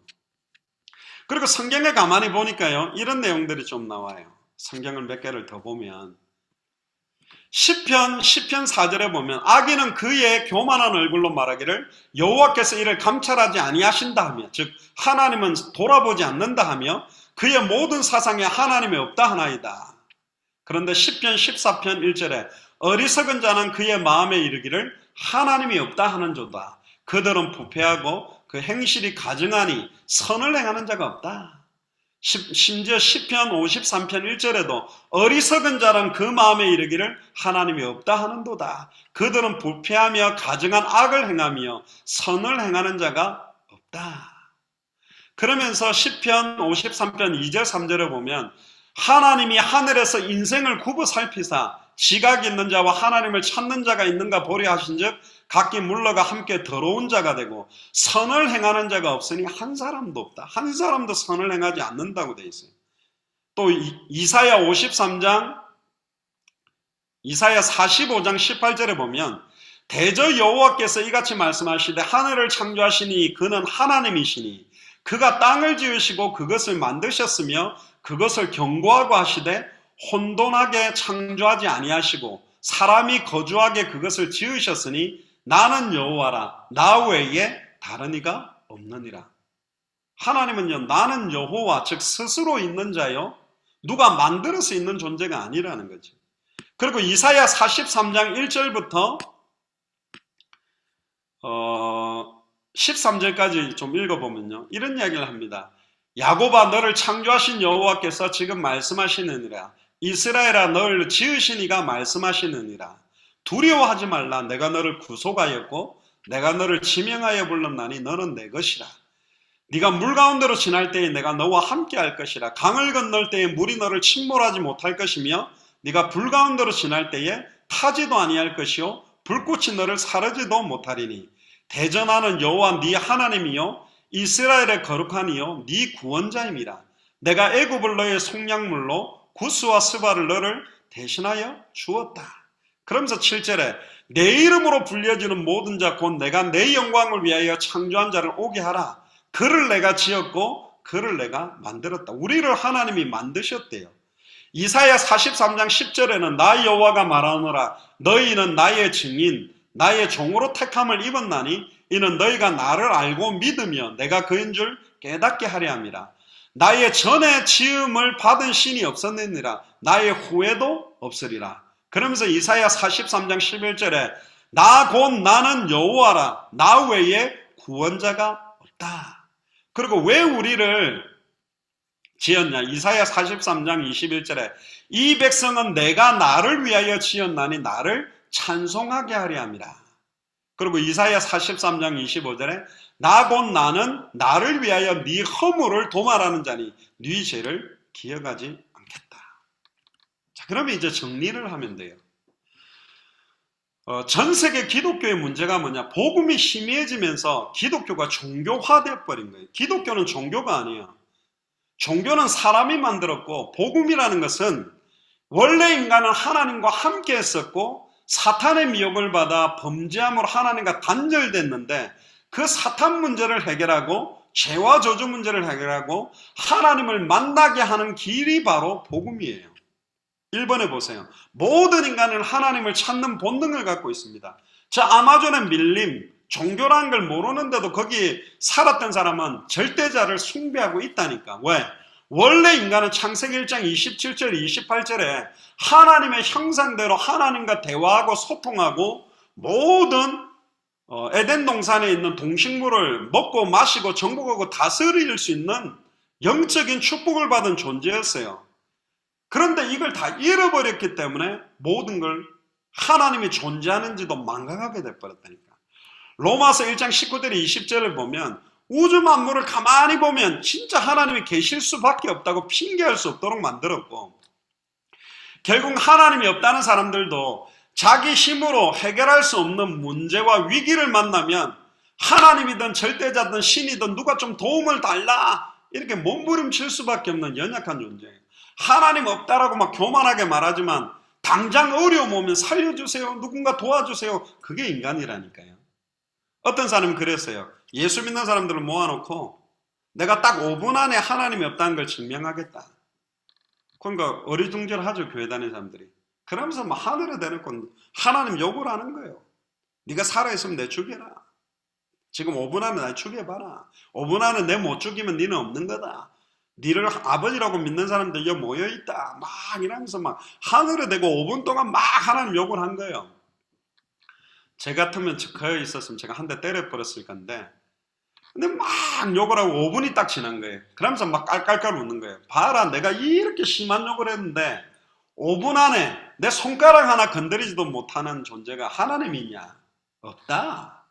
그리고 성경에 가만히 보니까요, 이런 내용들이 좀 나와요. 성경을 몇 개를 더 보면 시편 4절에 보면 악인은 그의 교만한 얼굴로 말하기를 여호와께서 이를 감찰하지 아니하신다 하며, 즉 하나님은 돌아보지 않는다 하며 그의 모든 사상에 하나님이 없다 하나이다. 그런데 시편 14편 1절에 어리석은 자는 그의 마음에 이르기를 하나님이 없다 하는도다. 그들은 부패하고 그 행실이 가증하니 선을 행하는 자가 없다. 심지어 시편 53편 1절에도 어리석은 자는 그 마음에 이르기를 하나님이 없다 하는도다. 그들은 부패하며 가증한 악을 행하며 선을 행하는 자가 없다. 그러면서 시편 53편 2절 3절에 보면 하나님이 하늘에서 인생을 굽어 살피사 지각이 있는 자와 하나님을 찾는 자가 있는가 보려 하신즉 각기 물러가 함께 더러운 자가 되고 선을 행하는 자가 없으니 한 사람도 없다. 한 사람도 선을 행하지 않는다고 되어 있어요. 또 이사야 45장 18절에 보면 대저 여호와께서 이같이 말씀하시되 하늘을 창조하시니 그는 하나님이시니 그가 땅을 지으시고 그것을 만드셨으며 그것을 경고하고 하시되 혼돈하게 창조하지 아니하시고 사람이 거주하게 그것을 지으셨으니 나는 여호와라 나 외에 다른 이가 없느니라. 하나님은요, 나는 여호와, 즉 스스로 있는 자요, 누가 만들어서 있는 존재가 아니라는 거죠. 그리고 이사야 43장 1절부터 13절까지 좀 읽어보면요, 이런 이야기를 합니다. 야곱아 너를 창조하신 여호와께서 지금 말씀하시느니라. 이스라엘아 너를 지으신 이가 말씀하시느니라. 두려워하지 말라. 내가 너를 구속하였고 내가 너를 지명하여 불렀나니 너는 내 것이라. 네가 물 가운데로 지날 때에 내가 너와 함께 할 것이라. 강을 건널 때에 물이 너를 침몰하지 못할 것이며 네가 불 가운데로 지날 때에 타지도 아니할 것이요 불꽃이 너를 사르지도 못하리니 대전하는 여호와 네 하나님이요 이스라엘의 거룩한 이요 네 구원자임이라. 내가 애굽을 너의 속량물로 구스와 스바를 너를 대신하여 주었다. 그러면서 7절에 내 이름으로 불려지는 모든 자 곧 내가 내 영광을 위하여 창조한 자를 오게 하라. 그를 내가 지었고 그를 내가 만들었다. 우리를 하나님이 만드셨대요. 이사야 43장 10절에는 나 여호와가 말하노라. 너희는 나의 증인 나의 종으로 택함을 입었나니 이는 너희가 나를 알고 믿으며 내가 그인 줄 깨닫게 하려 함이라. 나의 전에 지음을 받은 신이 없었느니라. 나의 후에도 없으리라. 그러면서 이사야 43장 11절에 나 곧 나는 여호와라. 나 외에 구원자가 없다. 그리고 왜 우리를 지었냐? 이사야 43장 21절에 이 백성은 내가 나를 위하여 지었나니 나를 찬송하게 하려 함이라. 그리고 이사야 43장 25절에 나 곧 나는 나를 위하여 네 허물을 도말하는 자니 네 죄를 기억하지 않겠다. 자, 그러면 이제 정리를 하면 돼요. 전 세계 기독교의 문제가 뭐냐? 복음이 희미해지면서 기독교가 종교화되어 버린 거예요. 기독교는 종교가 아니에요. 종교는 사람이 만들었고 복음이라는 것은 원래 인간은 하나님과 함께 했었고 사탄의 미혹을 받아 범죄함으로 하나님과 단절됐는데 그 사탄 문제를 해결하고 죄와 저주 문제를 해결하고 하나님을 만나게 하는 길이 바로 복음이에요. 1번에 보세요. 모든 인간은 하나님을 찾는 본능을 갖고 있습니다. 저 아마존의 밀림, 종교라는 걸 모르는데도 거기 살았던 사람은 절대자를 숭배하고 있다니까. 왜? 원래 인간은 창세기 1장 27절, 28절에 하나님의 형상대로 하나님과 대화하고 소통하고 모든 에덴 동산에 있는 동식물을 먹고 마시고 정복하고 다스릴 수 있는 영적인 축복을 받은 존재였어요. 그런데 이걸 다 잃어버렸기 때문에 모든 걸 하나님이 존재하는지도 망각하게 돼버렸다니까. 로마서 1장 19절 20절을 보면 우주 만물을 가만히 보면 진짜 하나님이 계실 수밖에 없다고 핑계할 수 없도록 만들었고, 결국 하나님이 없다는 사람들도 자기 힘으로 해결할 수 없는 문제와 위기를 만나면 하나님이든 절대자든 신이든 누가 좀 도움을 달라 이렇게 몸부림칠 수밖에 없는 연약한 존재예요. 하나님 없다라고 막 교만하게 말하지만 당장 어려움 오면 살려주세요, 누군가 도와주세요, 그게 인간이라니까요. 어떤 사람은 그랬어요. 예수 믿는 사람들을 모아놓고 내가 딱 5분 안에 하나님이 없다는 걸 증명하겠다. 그러니까 어리둥절하죠, 교회 다니는 사람들이. 그러면서 막 하늘에 대놓고 하나님 욕을 하는 거예요. 네가 살아있으면 내 죽여라. 지금 5분 안에 나 죽여봐라. 5분 안에 내 못 죽이면 니는 없는 거다. 니를 아버지라고 믿는 사람들 여기 모여있다. 막 이러면서 막 하늘에 대고 5분 동안 막 하나님 욕을 한 거예요. 제 같으면 거기 있었으면 제가 한 대 때려버렸을 건데, 근데 막 욕을 하고 5분이 딱 지난 거예요. 그러면서 막 깔깔깔 웃는 거예요. 봐라, 내가 이렇게 심한 욕을 했는데 5분 안에 내 손가락 하나 건드리지도 못하는 존재가 하나님이냐? 없다.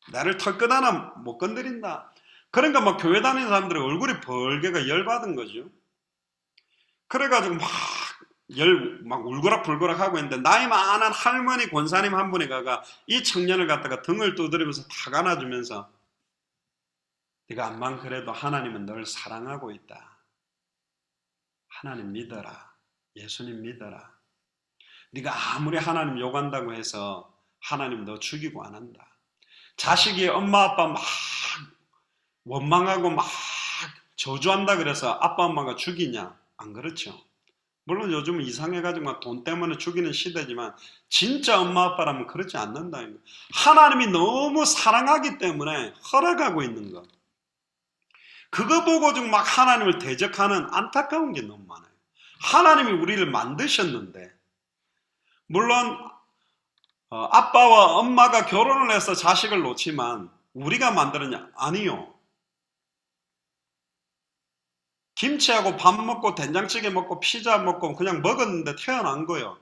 나를 털끝 하나 못 건드린다. 그러니까 막 교회 다니는 사람들이 얼굴이 벌게가 열받은 거죠. 그래가지고 막 울거락불거락 하고 있는데, 나이 많은 할머니 권사님 한 분이 가가 이 청년을 갖다가 등을 두드리면서 탁 안아주면서, 네가 암만 그래도 하나님은 널 사랑하고 있다. 하나님 믿어라. 예수님 믿어라. 네가 아무리 하나님 욕한다고 해서 하나님 너 죽이고 안 한다. 자식이 엄마 아빠 막 원망하고 막 저주한다 그래서 아빠 엄마가 죽이냐? 안 그렇죠. 물론 요즘은 이상해가지고 막 돈 때문에 죽이는 시대지만 진짜 엄마 아빠라면 그렇지 않는다. 하나님이 너무 사랑하기 때문에 허락하고 있는 것. 그거 보고 좀 막 하나님을 대적하는 안타까운 게 너무 많아요. 하나님이 우리를 만드셨는데, 물론 아빠와 엄마가 결혼을 해서 자식을 놓지만 우리가 만드느냐? 아니요. 김치하고 밥 먹고 된장찌개 먹고 피자 먹고 그냥 먹었는데 태어난 거예요.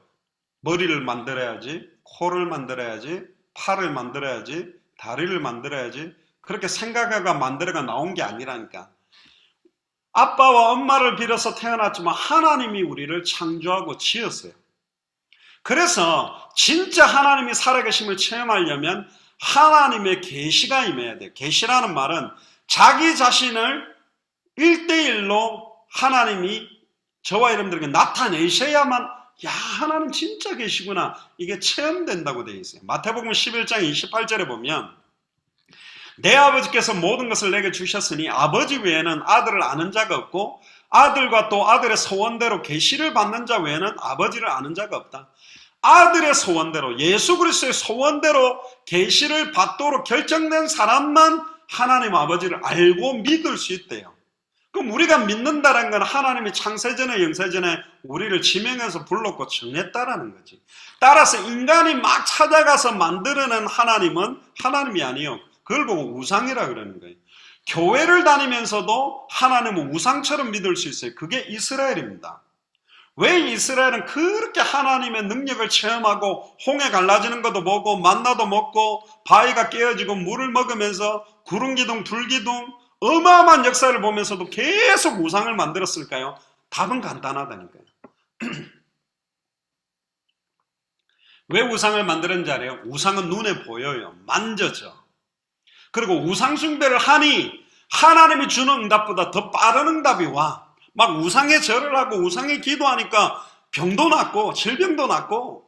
머리를 만들어야지, 코를 만들어야지, 팔을 만들어야지, 다리를 만들어야지. 그렇게 생각하고 만들어가 나온 게 아니라니까. 아빠와 엄마를 빌어서 태어났지만 하나님이 우리를 창조하고 지었어요. 그래서 진짜 하나님이 살아계심을 체험하려면 하나님의 계시가 임해야 돼요. 계시라는 말은 자기 자신을 1대1로 하나님이 저와 여러분들에게 나타내셔야만, 야, 하나님 진짜 계시구나, 이게 체험된다고 되어 있어요. 마태복음 11장 28절에 보면, 내 아버지께서 모든 것을 내게 주셨으니 아버지 외에는 아들을 아는 자가 없고 아들과 또 아들의 소원대로 계시를 받는 자 외에는 아버지를 아는 자가 없다. 아들의 소원대로, 예수 그리스도의 소원대로 계시를 받도록 결정된 사람만 하나님 아버지를 알고 믿을 수 있대요. 그럼 우리가 믿는다는 건 하나님이 창세전에 영세전에 우리를 지명해서 불렀고 정했다라는 거지. 따라서 인간이 막 찾아가서 만들어낸 하나님은 하나님이 아니에요. 그걸 보고 우상이라 그러는 거예요. 교회를 다니면서도 하나님은 우상처럼 믿을 수 있어요. 그게 이스라엘입니다. 왜 이스라엘은 그렇게 하나님의 능력을 체험하고 홍해 갈라지는 것도 보고 만나도 먹고 바위가 깨어지고 물을 먹으면서 구름기둥 불기둥 어마어마한 역사를 보면서도 계속 우상을 만들었을까요? 답은 간단하다니까요. 왜 우상을 만드는지 알아요? 우상은 눈에 보여요. 만져져. 그리고 우상 숭배를 하니 하나님이 주는 응답보다 더 빠른 응답이 와. 막 우상에 절을 하고 우상에 기도하니까 병도 낫고 질병도 낫고,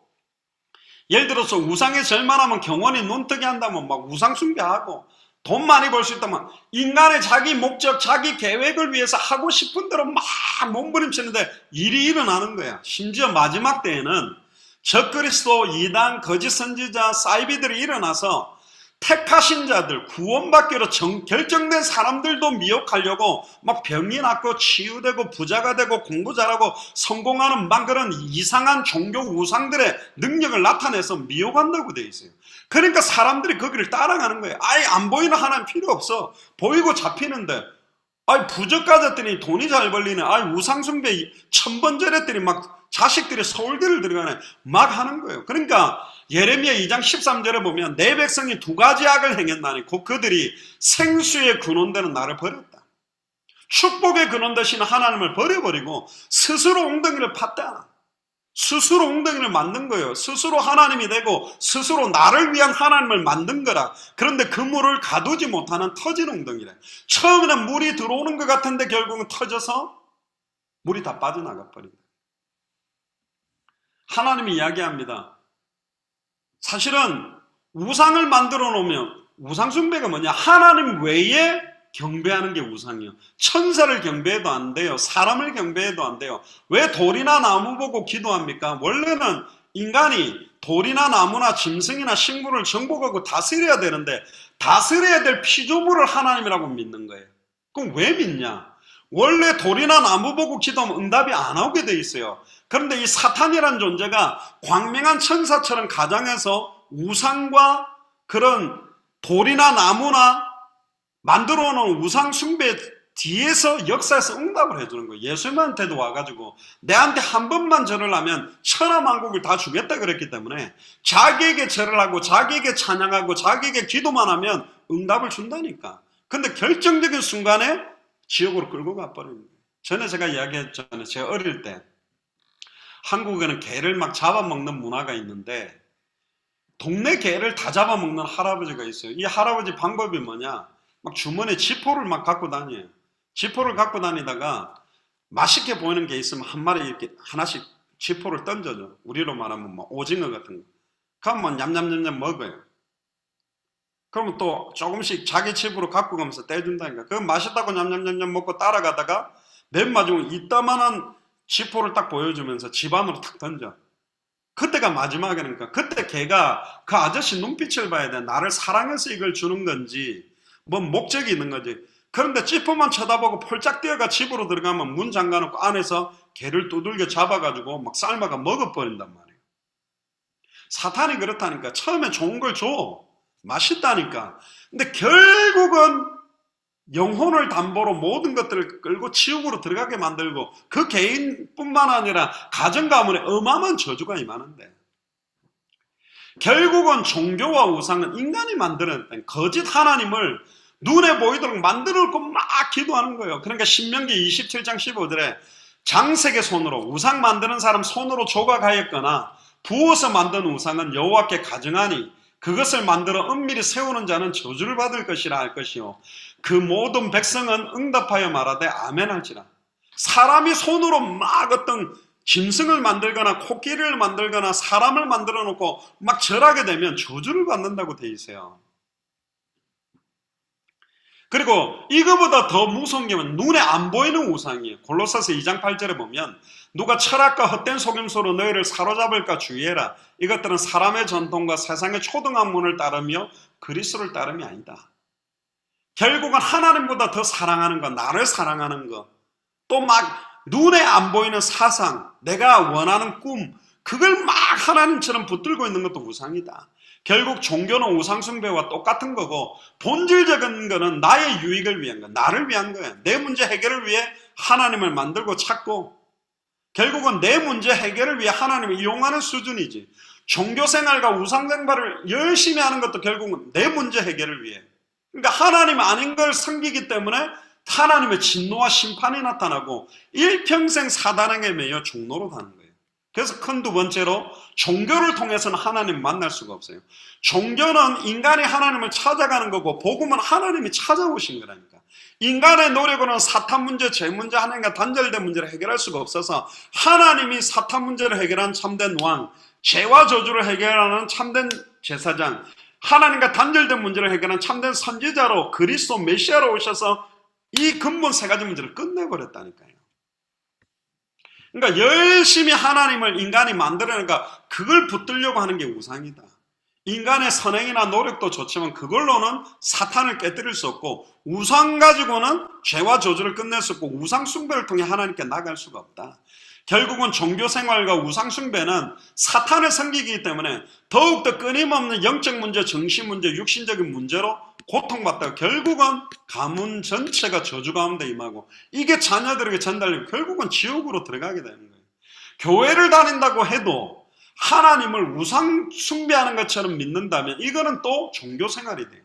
예를 들어서 우상에 절만 하면 경원이 눈뜨게 한다면 막 우상 숭배하고, 돈 많이 벌 수 있다면 인간의 자기 목적, 자기 계획을 위해서 하고 싶은 대로 막 몸부림치는데 일이 일어나는 거야. 심지어 마지막 때에는 적그리스도, 이단, 거짓 선지자, 사이비들이 일어나서 택하신 자들, 구원받기로 결정된 사람들도 미혹하려고 막 병이 낫고 치유되고 부자가 되고 공부 잘하고 성공하는 막 그런 이상한 종교 우상들의 능력을 나타내서 미혹한다고 되어 있어요. 그러니까 사람들이 거기를 따라가는 거예요. 아예 안 보이는 하나님 필요 없어. 보이고 잡히는데, 아이 부적 가졌더니 돈이 잘 벌리네. 아이 우상숭배 천번절 했더니 막 자식들이 서울대를 들어가네. 막 하는 거예요. 그러니까 예레미야 2장 13절에 보면 내 백성이 두 가지 악을 행했나니 곧 그들이 생수의 근원되는 나를 버렸다. 축복의 근원 되시는 하나님을 버려버리고 스스로 엉덩이를 팠다. 스스로 엉덩이를 만든 거예요. 스스로 하나님이 되고 스스로 나를 위한 하나님을 만든 거라. 그런데 그 물을 가두지 못하는 터진 엉덩이래. 처음에는 물이 들어오는 것 같은데 결국은 터져서 물이 다 빠져나가 버린다. 하나님이 이야기합니다. 사실은 우상을 만들어 놓으면, 우상 숭배가 뭐냐? 하나님 외에 경배하는 게 우상이요. 천사를 경배해도 안 돼요. 사람을 경배해도 안 돼요. 왜 돌이나 나무 보고 기도합니까? 원래는 인간이 돌이나 나무나 짐승이나 식물을 정복하고 다스려야 되는데 다스려야 될 피조물을 하나님이라고 믿는 거예요. 그럼 왜 믿냐? 원래 돌이나 나무 보고 기도하면 응답이 안 오게 돼 있어요. 그런데 이 사탄이란 존재가 광명한 천사처럼 가장해서 우상과 그런 돌이나 나무나 만들어 놓은 우상 숭배 뒤에서 역사에서 응답을 해주는 거예요. 예수님한테도 와가지고 내한테 한 번만 절을 하면 천하만국을 다 주겠다 그랬기 때문에 자기에게 절을 하고 자기에게 찬양하고 자기에게 기도만 하면 응답을 준다니까. 근데 결정적인 순간에 지옥으로 끌고 가버리는 거예요. 전에 제가 이야기했잖아요. 제가 어릴 때 한국에는 개를 막 잡아먹는 문화가 있는데 동네 개를 다 잡아먹는 할아버지가 있어요. 이 할아버지 방법이 뭐냐? 막 주머니에 지포를 막 갖고 다녀요. 지포를 갖고 다니다가 맛있게 보이는 게 있으면 한 마리 이렇게 하나씩 지포를 던져줘. 우리로 말하면 뭐 오징어 같은 거. 그러면 냠냠냠냠 먹어요. 그러면 또 조금씩 자기 집으로 갖고 가면서 떼준다니까. 그거 맛있다고 냠냠냠냠 먹고 따라가다가 맨 마지막에 이따만한 지포를 딱 보여주면서 집 안으로 탁 던져. 그때가 마지막이니까. 그때 걔가 그 아저씨 눈빛을 봐야 돼. 나를 사랑해서 이걸 주는 건지 뭐 목적이 있는 거지. 그런데 지퍼만 쳐다보고 폴짝 뛰어가 집으로 들어가면 문 잠가놓고 안에서 개를 두들겨 잡아가지고 막 삶아가 먹어버린단 말이에요. 사탄이 그렇다니까. 처음에 좋은 걸 줘. 맛있다니까. 근데 결국은 영혼을 담보로 모든 것들을 끌고 지옥으로 들어가게 만들고 그 개인뿐만 아니라 가정 가문에 어마어마한 저주가 임하는데 결국은 종교와 우상은 인간이 만들어낸 거짓 하나님을 눈에 보이도록 만들어놓고 막 기도하는 거예요. 그러니까 신명기 27장 15절에 장색의 손으로 우상 만드는 사람 손으로 조각하였거나 부어서 만든 우상은 여호와께 가증하니 그것을 만들어 은밀히 세우는 자는 저주를 받을 것이라 할 것이요 그 모든 백성은 응답하여 말하되 아멘 할지라. 사람이 손으로 막 어떤 짐승을 만들거나 코끼리를 만들거나 사람을 만들어 놓고 막 절하게 되면 저주를 받는다고 돼 있어요. 그리고 이거보다 더 무서운 게 눈에 안 보이는 우상이에요. 골로새서 2장 8절에 보면 누가 철학과 헛된 속임수로 너희를 사로잡을까 주의해라. 이것들은 사람의 전통과 세상의 초등학문을 따르며 그리스도를 따름이 아니다. 결국은 하나님보다 더 사랑하는 거, 나를 사랑하는 거, 또 막 눈에 안 보이는 사상, 내가 원하는 꿈, 그걸 막 하나님처럼 붙들고 있는 것도 우상이다. 결국 종교는 우상숭배와 똑같은 거고 본질적인 거는 나의 유익을 위한 거, 나를 위한 거야. 내 문제 해결을 위해 하나님을 만들고 찾고 결국은 내 문제 해결을 위해 하나님을 이용하는 수준이지. 종교생활과 우상생활을 열심히 하는 것도 결국은 내 문제 해결을 위해. 그러니까 하나님 아닌 걸 섬기기 때문에 하나님의 진노와 심판이 나타나고 일평생 사단에게 매여 종로로 가는 거예요. 그래서 큰 두 번째로 종교를 통해서는 하나님 만날 수가 없어요. 종교는 인간이 하나님을 찾아가는 거고 복음은 하나님이 찾아오신 거라니까. 인간의 노력으로는 사탄 문제, 죄 문제, 하나님과 단절된 문제를 해결할 수가 없어서 하나님이 사탄 문제를 해결한 참된 왕, 죄와 저주를 해결하는 참된 제사장, 하나님과 단절된 문제를 해결한 참된 선지자로 그리스도 메시아로 오셔서 이 근본 세 가지 문제를 끝내버렸다니까요. 그러니까 열심히 하나님을 인간이 만들어내니까 그걸 붙들려고 하는 게 우상이다. 인간의 선행이나 노력도 좋지만 그걸로는 사탄을 깨뜨릴 수 없고 우상 가지고는 죄와 저주를 끝낼 수 없고 우상 숭배를 통해 하나님께 나갈 수가 없다. 결국은 종교생활과 우상 숭배는 사탄을 섬기기 때문에 더욱더 끊임없는 영적 문제, 정신 문제, 육신적인 문제로 고통받다가 결국은 가문 전체가 저주 가운데 임하고 이게 자녀들에게 전달되면 결국은 지옥으로 들어가게 되는 거예요. 교회를 다닌다고 해도 하나님을 우상 숭배하는 것처럼 믿는다면 이거는 또 종교생활이 돼요.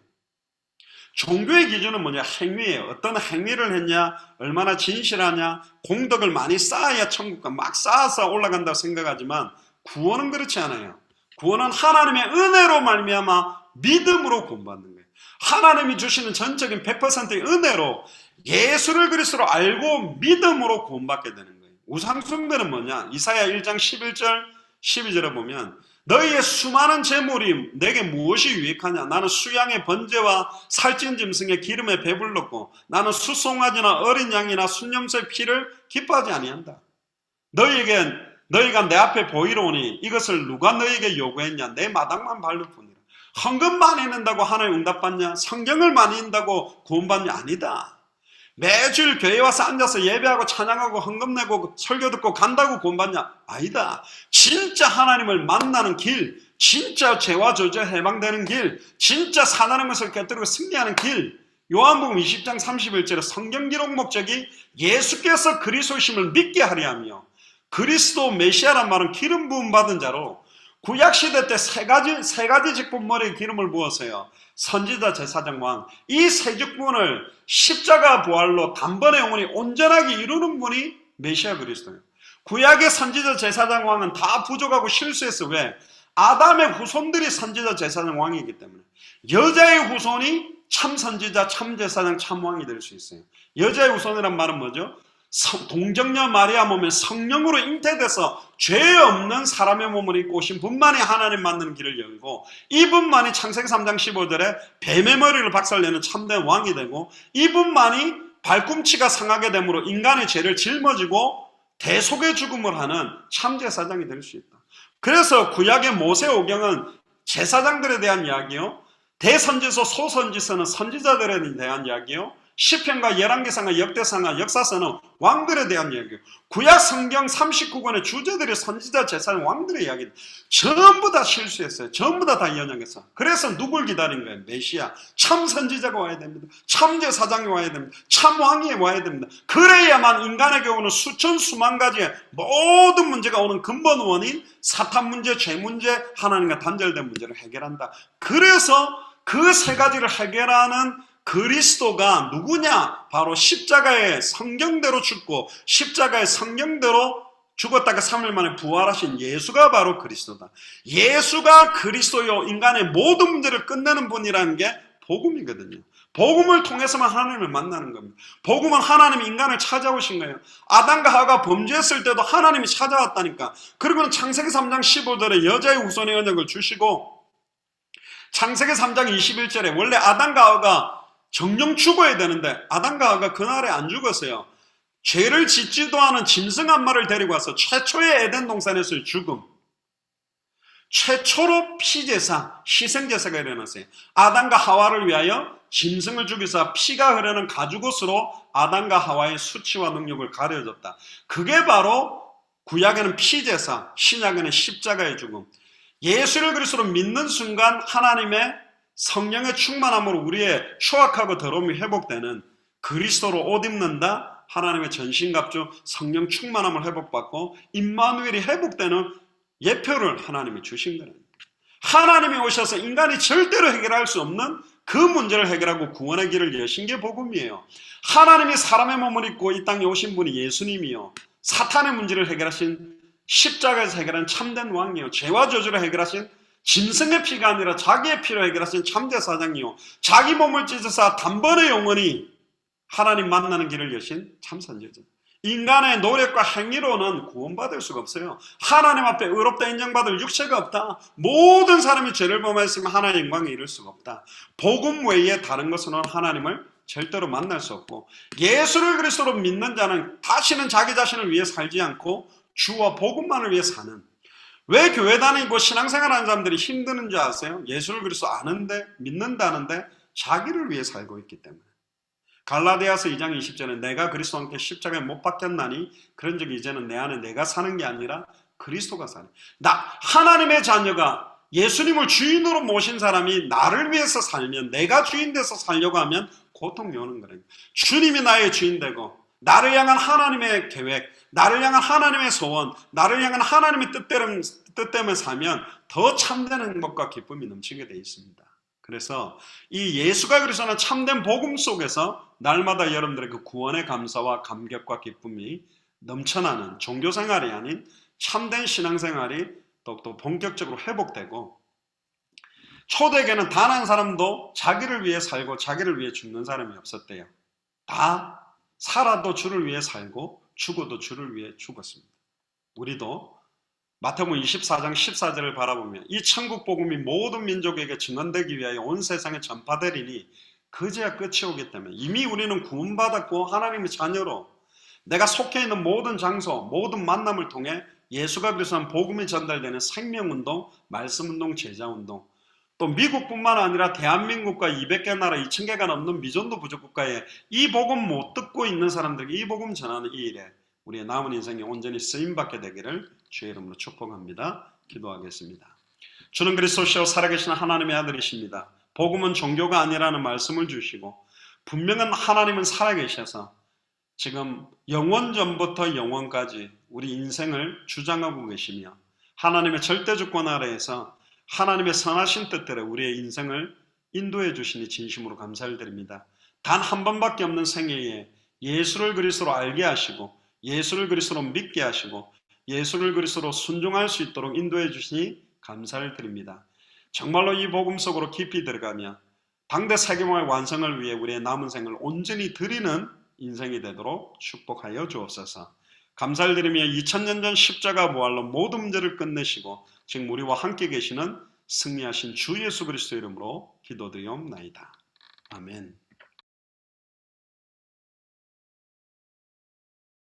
종교의 기준은 뭐냐? 행위예요. 어떤 행위를 했냐? 얼마나 진실하냐? 공덕을 많이 쌓아야 천국가 막 쌓아서 올라간다고 생각하지만 구원은 그렇지 않아요. 구원은 하나님의 은혜로 말미암아 믿음으로 구원받는 거예요. 하나님이 주시는 전적인 100%의 은혜로 예수를 그리스도로 알고 믿음으로 구원받게 되는 거예요. 우상 숭배는 뭐냐? 이사야 1장 11절 12절에 보면 너희의 수많은 재물이 내게 무엇이 유익하냐? 나는 수양의 번제와 살찐 짐승의 기름에 배불렀고 나는 수송아지나 어린 양이나 순염소의 피를 기뻐하지 아니한다. 너희가 내 앞에 보이러 오니 이것을 누가 너희에게 요구했냐? 내 마당만 밟을 뿐이라. 헌금 많이 낸다고 하나님 응답받냐? 성경을 많이 읽는다고 구원받냐? 아니다. 매주일 교회 와서 앉아서 예배하고 찬양하고 헌금 내고 설교 듣고 간다고 구원받냐? 아니다. 진짜 하나님을 만나는 길, 진짜 죄와 저주에 해방되는 길, 진짜 사나는 것을 깨뜨리고 승리하는 길. 요한복음 20장 31절에 성경 기록 목적이 예수께서 그리스도심을 믿게 하려 하며, 그리스도 메시아란 말은 기름 부음 받은 자로, 구약시대 때 세 가지 직분 머리에 기름을 부었어요. 선지자, 제사장, 왕. 이 세 직분을 십자가 부활로 단번에 영원히 온전하게 이루는 분이 메시아 그리스도예요. 구약의 선지자, 제사장, 왕은 다 부족하고 실수했어. 왜? 아담의 후손들이 선지자, 제사장, 왕이기 때문에. 여자의 후손이 참 선지자, 참 제사장, 참 왕이 될 수 있어요. 여자의 후손이란 말은 뭐죠? 동정녀 마리아 몸에 성령으로 잉태돼서 죄 없는 사람의 몸을 입고 오신 분만이 하나님 만나는 길을 열고, 이분만이 창세기 3장 15절에 뱀의 머리를 박살내는 참된 왕이 되고, 이분만이 발꿈치가 상하게 되므로 인간의 죄를 짊어지고 대속의 죽음을 하는 참 제사장이 될 수 있다. 그래서 구약의 모세오경은 제사장들에 대한 이야기요, 대선지서, 소선지서는 선지자들에 대한 이야기요, 시편과 열왕기상과 역대상과 역사서는 왕들에 대한 이야기예요. 구약 성경 39권의 주제들이 선지자, 제사장, 왕들의 이야기입니다. 전부 다 실수했어요. 전부 다 연약했어. 그래서 누굴 기다린 거예요? 메시아. 참 선지자가 와야 됩니다. 참 제사장이 와야 됩니다. 참 왕이 와야 됩니다. 그래야만 인간에게 오는 수천 수만 가지의 모든 문제가 오는 근본 원인, 사탄 문제, 죄 문제, 하나님과 단절된 문제를 해결한다. 그래서 그 세 가지를 해결하는 그리스도가 누구냐? 바로 십자가의 성경대로 죽고 십자가의 성경대로 죽었다가 3일 만에 부활하신 예수가 바로 그리스도다. 예수가 그리스도요, 인간의 모든 문제를 끝내는 분이라는 게 복음이거든요. 복음을 통해서만 하나님을 만나는 겁니다. 복음은 하나님이 인간을 찾아오신 거예요. 아담과 하와가 범죄했을 때도 하나님이 찾아왔다니까. 그리고는 창세기 3장 15절에 여자의 후손의 언약을 주시고, 창세기 3장 21절에 원래 아담과 하와가 정령 죽어야 되는데 아담과 하와가 그날에 안 죽었어요. 죄를 짓지도 않은 짐승 한 마리를 데리고 와서 최초의 에덴 동산에서의 죽음, 최초로 피제사, 희생제사가 일어났어요. 아담과 하와를 위하여 짐승을 죽여서 피가 흐르는 가죽옷으로 아담과 하와의 수치와 능력을 가려줬다. 그게 바로 구약에는 피제사, 신약에는 십자가의 죽음. 예수를 그리스도로 믿는 순간 하나님의 성령의 충만함으로 우리의 추악하고 더러움이 회복되는, 그리스도로 옷 입는다, 하나님의 전신갑주 성령 충만함을 회복받고 임마누엘이 회복되는 예표를 하나님이 주신 거예요. 하나님이 오셔서 인간이 절대로 해결할 수 없는 그 문제를 해결하고 구원의 길을 여신 게 복음이에요. 하나님이 사람의 몸을 입고 이 땅에 오신 분이 예수님이요, 사탄의 문제를 해결하신, 십자가에서 해결한 참된 왕이요, 죄와 저주를 해결하신 짐승의 피가 아니라 자기의 피로 해결하신 참제사장이요, 자기 몸을 찢어서 단번에 영원히 하나님 만나는 길을 여신 참선지자. 인간의 노력과 행위로는 구원받을 수가 없어요. 하나님 앞에 의롭다 인정받을 육체가 없다. 모든 사람이 죄를 범했으면 하나님 영광에 이를 수가 없다. 복음 외에 다른 것으로는 하나님을 절대로 만날 수 없고, 예수를 그리스도로 믿는 자는 다시는 자기 자신을 위해 살지 않고 주와 복음만을 위해 사는. 왜 교회 다니고 신앙생활하는 사람들이 힘드는 줄 아세요? 예수를 그리스도 아는데, 믿는다는데 자기를 위해 살고 있기 때문에. 갈라디아서 2장 20절에 내가 그리스도와 함께 십자가에 못 박혔나니 그런즉 이제는 내 안에 내가 사는 게 아니라 그리스도가 사는. 하나님의 자녀가 예수님을 주인으로 모신 사람이 나를 위해서 살면, 내가 주인 돼서 살려고 하면 고통이 오는 거예요. 주님이 나의 주인 되고 나를 향한 하나님의 계획, 나를 향한 하나님의 소원, 나를 향한 하나님의 뜻대로 살면 더 참된 행복과 기쁨이 넘치게 되어 있습니다. 그래서 이 예수가 그리스도는 참된 복음 속에서 날마다 여러분들의 그 구원의 감사와 감격과 기쁨이 넘쳐나는 종교생활이 아닌 참된 신앙생활이 또 본격적으로 회복되고, 초대교회는 단 한 사람도 자기를 위해 살고 자기를 위해 죽는 사람이 없었대요. 다 살아도 주를 위해 살고 죽어도 주를 위해 죽었습니다. 우리도 마태복음 24장 14절을 바라보며 이 천국 복음이 모든 민족에게 증언되기 위하여 온 세상에 전파되리니 그제야 끝이 오기 때문에 이미 우리는 구원받았고 하나님의 자녀로 내가 속해 있는 모든 장소, 모든 만남을 통해 예수가 그리스도한 복음이 전달되는 생명운동, 말씀운동, 제자운동, 또 미국뿐만 아니라 대한민국과 200개 나라 2000개가 넘는 미전도 부족국가에 이 복음 못 듣고 있는 사람들에게 이 복음 전하는 이 일에 우리의 남은 인생이 온전히 쓰임받게 되기를 주의 이름으로 축복합니다. 기도하겠습니다. 주는 그리스도시요 살아계신 하나님의 아들이십니다. 복음은 종교가 아니라는 말씀을 주시고 분명한 하나님은 살아계셔서 지금 영원 전부터 영원까지 우리 인생을 주장하고 계시며 하나님의 절대주권 아래에서 하나님의 선하신 뜻대로 우리의 인생을 인도해 주시니 진심으로 감사를 드립니다. 단 한 번밖에 없는 생애에 예수를 그리스도로 알게 하시고 예수를 그리스도로 믿게 하시고 예수를 그리스도로 순종할 수 있도록 인도해 주시니 감사를 드립니다. 정말로 이 복음 속으로 깊이 들어가며 당대 세계화의 완성을 위해 우리의 남은 생을 온전히 드리는 인생이 되도록 축복하여 주옵소서. 감사를 드리며 2000년 전 십자가 부활로 모든 문제를 끝내시고 지금 우리와 함께 계시는 승리하신 주 예수 그리스도 이름으로 기도드리옵나이다. 아멘.